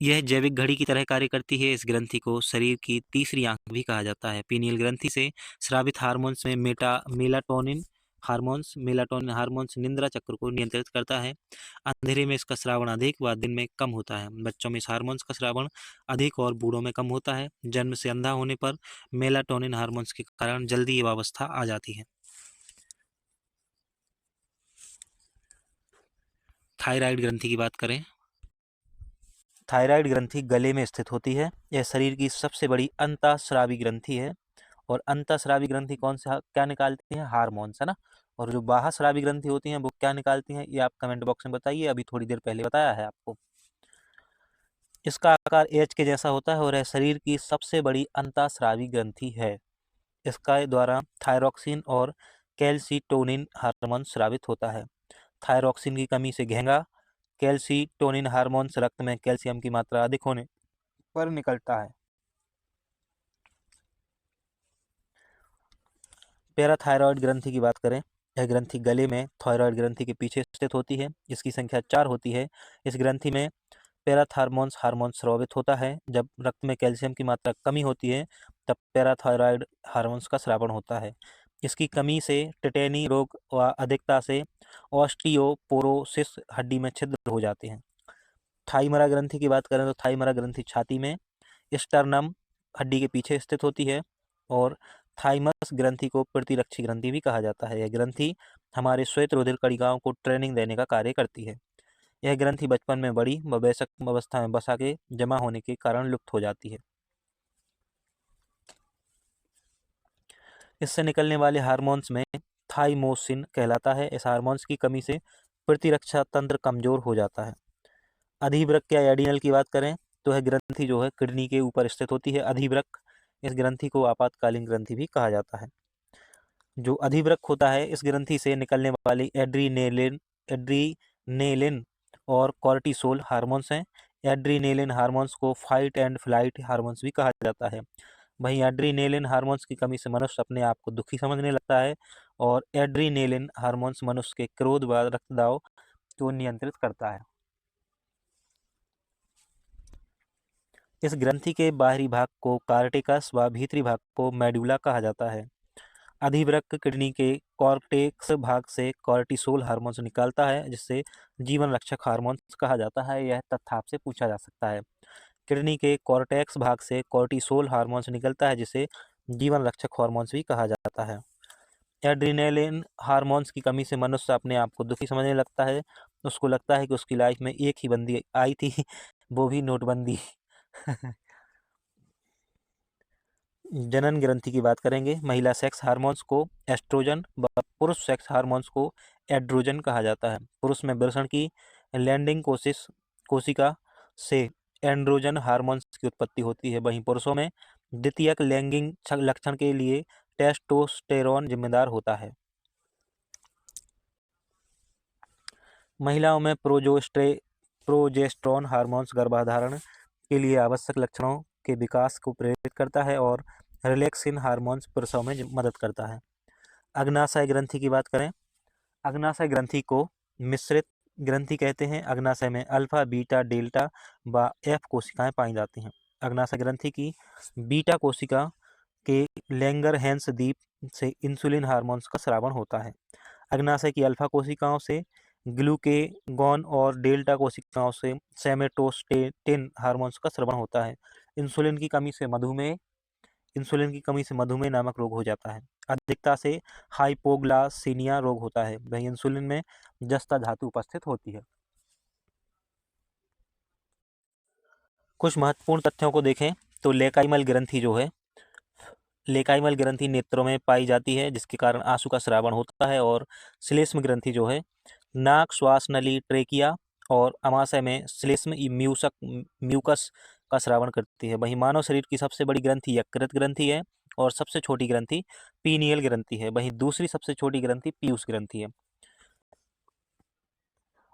[SPEAKER 1] यह जैविक घड़ी की तरह कार्य करती है। इस ग्रंथि को शरीर की तीसरी आंख भी कहा जाता है। पीनियल ग्रंथि से स्रावित हार्मोन्स में मेलाटोनिन हार्मोन्स निंद्रा चक्र को नियंत्रित करता है। अंधेरे में इसका स्रावण अधिक व दिन में कम होता है। बच्चों में इस हार्मोन्स का स्रावण अधिक और बूढ़ों में कम होता है। जन्म से अंधा होने पर मेलाटोनिन हार्मोन्स के कारण जल्दी युवावस्था आ जाती है। थायराइड ग्रंथि की बात करें, थायराइड ग्रंथि गले में स्थित होती है। यह शरीर की सबसे बड़ी अंतःस्रावी ग्रंथि है। और अंतःस्रावी ग्रंथि कौन सा क्या निकालती है? हार्मोन्स, है ना। और जो बाह्यस्रावी ग्रंथि होती हैं वो क्या निकालती हैं, ये आप कमेंट बॉक्स में बताइए। अभी थोड़ी देर पहले बताया है आपको। इसका आकार एच के जैसा होता है और यह शरीर की सबसे बड़ी अंतःस्रावी ग्रंथि है। इसका द्वारा थायरोक्सिन और कैल्सिटोनिन हार्मोन स्रावित होता है। थायरोक्सिन की कमी से घेंगा, कैल्सिटोनिन हार्मोन्स रक्त में कैल्शियम की मात्रा अधिक होने पर निकलता है। पैराथायरॉयड ग्रंथि की बात करें, यह ग्रंथि गले में थायरॉयड ग्रंथि के पीछे स्थित होती है। इसकी संख्या 4 होती है। इस ग्रंथि में पैराथार्मोन्स हार्मोन स्रावित होता है। जब रक्त में कैल्शियम की मात्रा कमी होती है तब पैराथायरॉयड हार्मोन्स का स्रावण होता है। इसकी कमी से टिटेनी रोग व अधिकता से ऑस्टियोपोरोसिस हड्डी में छिद्र हो जाते हैं। थाईमरा ग्रंथि की बात करें तो थाईमरा ग्रंथि छाती में स्टर्नम हड्डी के पीछे स्थित होती है। और थाइमस ग्रंथि को प्रतिरक्षी ग्रंथि भी कहा जाता है। यह ग्रंथि हमारे श्वेत रुधिर कणिकाओं को ट्रेनिंग देने का कार्य करती है। यह ग्रंथि बचपन में बड़ी व वयस्क अवस्था में बसा के जमा होने के कारण लुप्त हो जाती है। इससे निकलने वाले हार्मोन्स में थाइमोसिन कहलाता है। इस हार्मोन्स की कमी से प्रतिरक्षा तंत्र कमजोर हो जाता है। अधिवृक्क या एडिनल की बात करें तो यह ग्रंथि जो है किडनी के ऊपर स्थित होती है। अधिवृक्क, इस ग्रंथि को आपातकालीन ग्रंथि भी कहा जाता है। जो अधिवृक्क होता है, इस ग्रंथि से निकलने वाली एड्रीनेलिन और कॉर्टिसोल हार्मोन्स हैं। एड्रीनेलिन हार्मोन्स को फाइट एंड फ्लाइट हार्मोन्स भी कहा जाता है। वहीं एड्रीनेलिन हार्मोन्स की कमी से मनुष्य अपने आप को दुखी समझने लगता है। और एड्रीनेलिन हार्मोन्स मनुष्य के क्रोध व रक्तदाब को नियंत्रित करता है। इस ग्रंथि के बाहरी भाग को कार्टिकस व भीतरी भाग को मेडुला कहा जाता है। अधिवृक्क किडनी के कॉर्टेक्स भाग से कॉर्टिसोल हार्मोन्स निकालता है, जिससे जीवन रक्षक हार्मोन्स कहा जाता है। यह तथ्य आपसे पूछा जा सकता है। किडनी के कॉर्टेक्स भाग से कॉर्टिसोल हार्मोन्स निकलता है, जिसे जीवन रक्षक हार्मोन्स भी कहा जाता है। एड्रीनेलिन हार्मोन्स की कमी से मनुष्य अपने आप को दुखी समझने लगता है। उसको लगता है कि उसकी लाइफ में एक ही बंदी आई थी, वो भी नोटबंदी। जनन ग्रंथि की बात करेंगे। महिला सेक्स हार्मोन्स को एस्ट्रोजन व पुरुष सेक्स हार्मोन्स को एड्रोजन कहा जाता है। पुरुष में वृषण की लैंडिंग कोशिका से एंड्रोजन हार्मोन्स की उत्पत्ति होती है। वहीं पुरुषों में द्वितीयक लैंगिक लक्षण के लिए टेस्टोस्टेरोन जिम्मेदार होता है। महिलाओं में प्रोजेस्टेरोन हार्मोन्स गर्भधारण के लिए आवश्यक लक्षणों के विकास को प्रेरित करता है। और रिलैक्सिन हार्मोन्स प्रसव में मदद करता है। अग्नाशय ग्रंथि की बात करें, अग्नाशय ग्रंथि को मिश्रित ग्रंथि कहते हैं। अग्नाशय में अल्फा, बीटा, डेल्टा व एफ कोशिकाएं पाई जाती हैं। अग्नाशय ग्रंथि की बीटा कोशिका के लैंगरहैंस द्वीप से इंसुलिन हार्मोन्स का स्रावण होता है। अग्नाशय की अल्फा कोशिकाओं से ग्लूकेगॉन और डेल्टा कोशिकाओं से सेमेटोस्टेटिन हार्मोन्स का स्रावण होता है। इंसुलिन की कमी से मधुमेह नामक रोग हो जाता है। अधिकता से हाइपोग्लासीमिया रोग होता है। वहीं इंसुलिन में जस्ता धातु उपस्थित होती है। कुछ महत्वपूर्ण तथ्यों को देखें तो लेकाइमल ग्रंथि जो है, लेकाइमल ग्रंथि नेत्रों में पाई जाती है, जिसके कारण आंसू का स्रावण होता है। और श्लेष्म ग्रंथि जो है नाक, श्वास नली, ट्रेकिया और अमाशय में श्लेष्म म्यूकस का स्रावण करती है। वहीं मानव शरीर की सबसे बड़ी ग्रंथि यकृत ग्रंथि है और सबसे छोटी ग्रंथि पीनियल ग्रंथि है। वहीं दूसरी सबसे छोटी ग्रंथि पीयूष ग्रंथि है।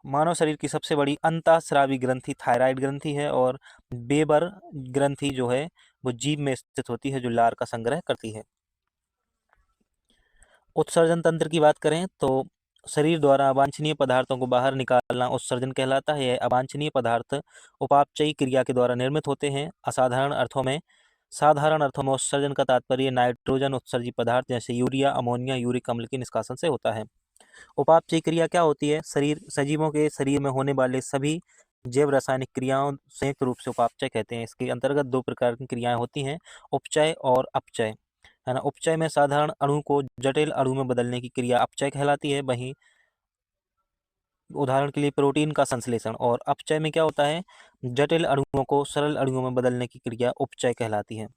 [SPEAKER 1] मानव शरीर की सबसे बड़ी अंतःस्रावी ग्रंथि थायराइड ग्रंथि है। और बेबर ग्रंथि जो है वो जीभ में स्थित होती है, जो लार का संग्रह करती है। उत्सर्जन तंत्र की बात करें तो शरीर द्वारा अवांछनीय पदार्थों को बाहर निकालना उत्सर्जन कहलाता है। यह अवांछनीय पदार्थ उपापचयी क्रिया के द्वारा निर्मित होते हैं। साधारण अर्थों में उत्सर्जन का तात्पर्य नाइट्रोजन उत्सर्जी पदार्थ जैसे यूरिया, अमोनिया, यूरिक अम्ल के निष्कासन से होता है। उपापचयी क्रिया क्या होती है? सजीवों के शरीर में होने वाले सभी जैव रासायनिक क्रियाओं संयुक्त रूप से उपापचय कहते हैं। इसके अंतर्गत दो प्रकार की क्रियाएं होती हैं, उपचय और अपचय, है ना। उपचय में साधारण अणु को जटिल अणु में बदलने की क्रिया अपचय कहलाती है। वहीं उदाहरण के लिए प्रोटीन का संश्लेषण। और अपचय में क्या होता है, जटिल अणुओं को सरल अणुओं में बदलने की क्रिया उपचय कहलाती है।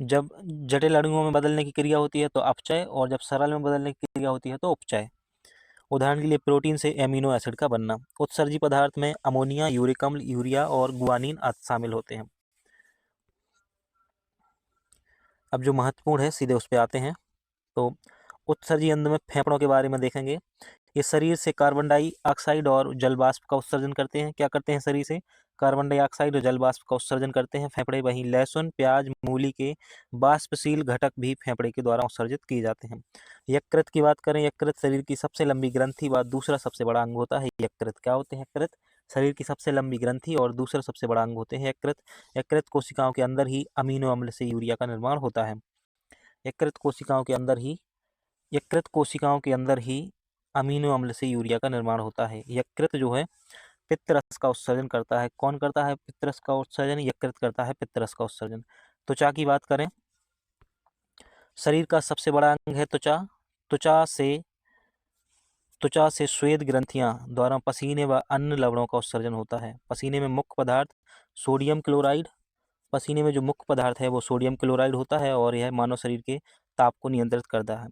[SPEAKER 1] जब जटिल अणुओं में बदलने की क्रिया होती है तो अपचय, और जब सरल में बदलने की क्रिया होती है तो उपचय। उदाहरण के लिए प्रोटीन से एमिनो एसिड का बनना। उत्सर्जी पदार्थ में अमोनिया, यूरिक अम्ल, यूरिया और गुआनिन आदि शामिल होते हैं। अब जो महत्वपूर्ण है सीधे उस पे आते हैं। तो उत्सर्जी अंध में फेफड़ों के बारे में देखेंगे। ये शरीर से कार्बन डाइऑक्साइड और जल वाष्प का उत्सर्जन करते हैं। क्या करते हैं, शरीर से कार्बन डाइऑक्साइड और जल वाष्प का उत्सर्जन करते हैं फेफड़े। वहीं लहसुन, प्याज, मूली के वाष्पशील घटक भी फेफड़े के द्वारा उत्सर्जित किए जाते हैं। यकृत की बात करें, यकृत शरीर की सबसे लंबी ग्रंथि व दूसरा सबसे बड़ा अंग होता है। यकृत क्या होते हैं, यकृत शरीर की सबसे लंबी ग्रंथि और दूसरा सबसे बड़ा अंग होते हैं यकृत। यकृत कोशिकाओं के अंदर ही अमीनो अम्ल से यूरिया का निर्माण होता है। यकृत कोशिकाओं के अंदर ही यकृत कोशिकाओं के अंदर ही अमीनो अम्ल से यूरिया का निर्माण होता है। यकृत जो है पित्तरस का उत्सर्जन करता है। कौन करता है पित्तरस का उत्सर्जन, यकृत करता है पित्तरस का उत्सर्जन। त्वचा की बात करें, शरीर का सबसे बड़ा अंग है त्वचा। त्वचा से त्वचा से श्वेत ग्रंथियां द्वारा पसीने व अन्य लवणों का उत्सर्जन होता है। पसीने में मुख्य पदार्थ सोडियम क्लोराइड पसीने में जो मुख्य पदार्थ है वो सोडियम क्लोराइड होता है और यह मानव शरीर के ताप को नियंत्रित करता है।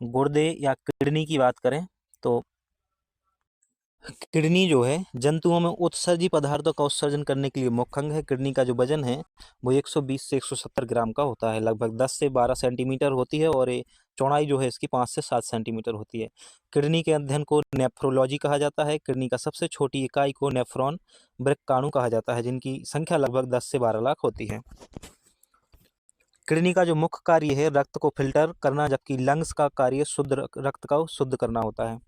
[SPEAKER 1] गुर्दे या किडनी की बात करें तो किडनी जो है जंतुओं में उत्सर्जी पदार्थों का उत्सर्जन करने के लिए मुख्य अंग है। किडनी का जो वजन है वो 120 से 170 ग्राम का होता है। लगभग 10 से 12 सेंटीमीटर होती है और ये चौड़ाई जो है इसकी 5 से 7 सेंटीमीटर होती है। किडनी के अध्ययन को नेफ्रोलॉजी कहा जाता है। किडनी का सबसे छोटी इकाई को नेफ्रॉन वृक्काणु कहा जाता है, जिनकी संख्या लगभग 10 से 12 लाख होती है। किडनी का जो मुख्य कार्य है रक्त को फिल्टर करना, जबकि लंग्स का कार्य शुद्ध रक्त को शुद्ध करना होता है।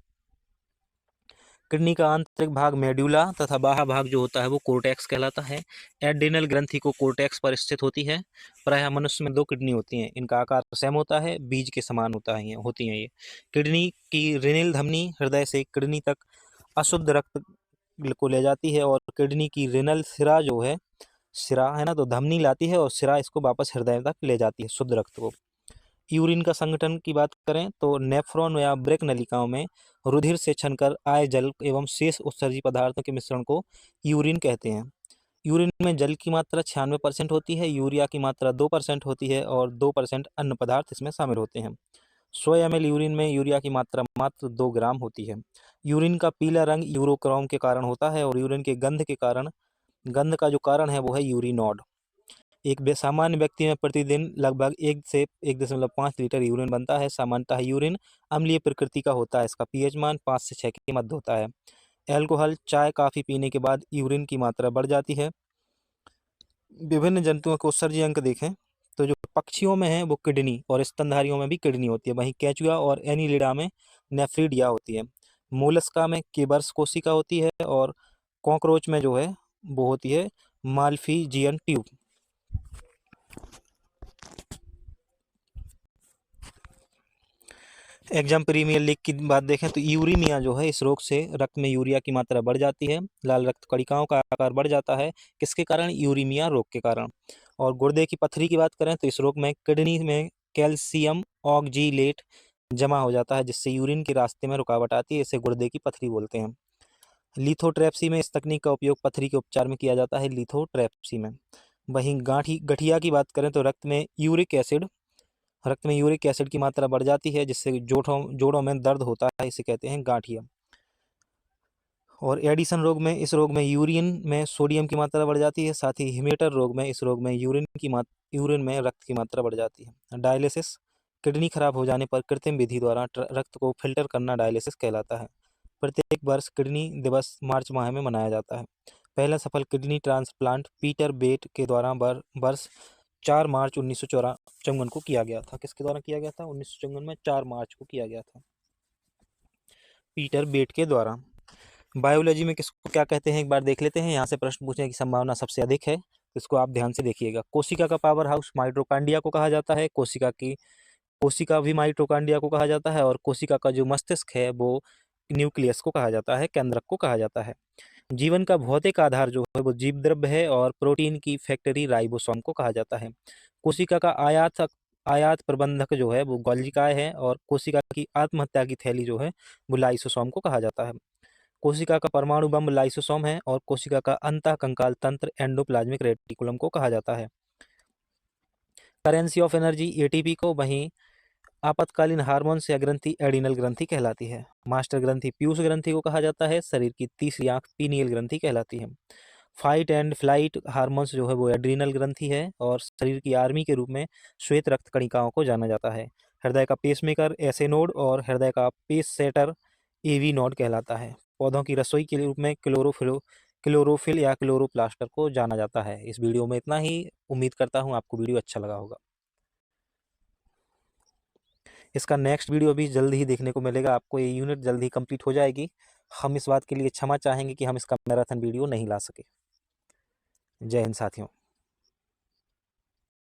[SPEAKER 1] किडनी का आंतरिक भाग मेडुला तथा बाह्य भाग जो होता है वो कोर्टेक्स कहलाता है। एड्रिनल ग्रंथि को कोर्टेक्स पर स्थित होती है। प्रायः मनुष्य में 2 किडनी होती हैं। इनका आकार सेम होता है, बीज के समान होती हैं ये। किडनी की रेनिल धमनी हृदय से किडनी तक अशुद्ध रक्त को ले जाती है और किडनी की रेनल सिरा जो है, सिरा है ना, तो धमनी लाती है और सिरा इसको वापस हृदय तक ले जाती है शुद्ध रक्त को। यूरिन का संगठन की बात करें तो नेफ्रॉन या ब्रेक नलिकाओं में रुधिर से छनकर आए जल एवं शेष उत्सर्जी पदार्थों के मिश्रण को यूरिन कहते हैं। यूरिन में जल की मात्रा 96% होती है, यूरिया की मात्रा 2% होती है और 2% अन्य पदार्थ इसमें शामिल होते हैं। 100 ml यूरिन में यूरिया की मात्रा मात्र 2 ग्राम होती है। यूरिन का पीला रंग यूरोक्रोम के कारण होता है और यूरिन के गंध का जो कारण है वो है यूरिनोड। एक सामान्य व्यक्ति में प्रतिदिन लगभग 1 से 1.5 लीटर यूरिन बनता है। सामान्यतः यूरिन अम्लीय प्रकृति का होता है। इसका पीएच मान 5 से 6 के मध्य होता है। अल्कोहल, चाय, कॉफी पीने के बाद यूरिन की मात्रा बढ़ जाती है। विभिन्न जंतुओं को उत्सर्जी अंक देखें तो जो पक्षियों में है वो किडनी और स्तनधारियों में भी किडनी होती है। वहीं केंचुआ और एनिलिडा में नेफ्रिडिया होती है। मोलस्का में केबर्स कोशिका होती है और कॉकरोच में जो है वो होती है Malpighian tube. Exam premier league की बात देखें तो यूरीमिया जो है, इस रोग से रक्त में यूरिया की मात्रा बढ़ जाती है। लाल रक्त कणिकाओं का आकार बढ़ जाता है। किसके कारण, यूरीमिया रोग के कारण। और गुर्दे की पथरी की बात करें तो इस रोग में किडनी में कैल्शियम ऑक्जीलेट जमा हो जाता है, जिससे यूरिन के रास्ते में रुकावट आती है। इसे गुर्दे की पथरी बोलते हैं। लिथोट्रेप्सी में इस तकनीक का उपयोग पथरी के उपचार में किया जाता है, लिथोट्रेप्सी में। वहीं गठिया की बात करें तो रक्त में यूरिक एसिड की मात्रा बढ़ जाती है, जिससे जोड़ों में दर्द होता है। इसे कहते हैं गांठिया। और एडिसन रोग में, इस रोग में यूरिन में सोडियम की मात्रा बढ़ जाती है। साथ ही हिमेटर रोग में, इस रोग में यूरिन में रक्त की मात्रा बढ़ जाती है। डायलिसिस, किडनी खराब हो जाने पर कृत्रिम विधि द्वारा रक्त को फिल्टर करना डायलिसिस कहलाता है। प्रत्येक वर्ष किडनी दिवस मार्च माह में मनाया जाता है। पहला सफल किडनी ट्रांसप्लांट पीटर बेट के द्वारा वर्ष 4 मार्च 1954 को किया गया था। किसके द्वारा किया गया था, 1954 में 4 मार्च को किया गया था, पीटर बेट के द्वारा। बायोलॉजी में किसको क्या कहते हैं एक बार देख लेते हैं। यहाँ से प्रश्न पूछने की संभावना सबसे अधिक है, इसको आप ध्यान से देखिएगा। कोशिका का पावर हाउस माइटोकांड्रिया को कहा जाता है। कोशिका भी माइटोकांड्रिया को कहा जाता है। और कोशिका का जो मस्तिष्क है वो न्यूक्लियस को कहा जाता है, केंद्रक को कहा जाता है। जीवन का भौतिक आधार जो है वो जीव द्रव्य है और प्रोटीन की फैक्ट्री राइबोसोम को कहा जाता है। कोशिका का आयात प्रबंधक जो है वो गोल्जिकाय है और कोशिका की आत्महत्या की थैली जो है वो लाइसोसोम को कहा जाता है। कोशिका का परमाणु बम लाइसोसोम है और कोशिका का अंतःकंकाल तंत्र एंडोप्लाज्मिक रेटिकुलम को कहा जाता है। करेंसी ऑफ एनर्जी एटीपी को, वहीं आपातकालीन हार्मोन्स या ग्रंथि एडिनल ग्रंथि कहलाती है। मास्टर ग्रंथि पीयूष ग्रंथि को कहा जाता है। शरीर की तीसरी आंख पीनियल ग्रंथि कहलाती है। फाइट एंड फ्लाइट हार्मोन्स जो है वो एड्रीनल ग्रंथि है और शरीर की आर्मी के रूप में श्वेत रक्त कणिकाओं को जाना जाता है। हृदय का पेसमेकर एसए नोड और हृदय का पेस सेटर एवी नोड कहलाता है। पौधों की रसोई के रूप में क्लोरोफिल या क्लोरोप्लास्टर को जाना जाता है। इस वीडियो में इतना ही। उम्मीद करता हूँ आपको वीडियो अच्छा लगा होगा। इसका नेक्स्ट वीडियो भी जल्द ही देखने को मिलेगा आपको। ये यूनिट जल्द ही कंप्लीट हो जाएगी। हम इस बात के लिए क्षमा चाहेंगे कि हम इसका मैराथन वीडियो नहीं ला सके। जय हिंद साथियों।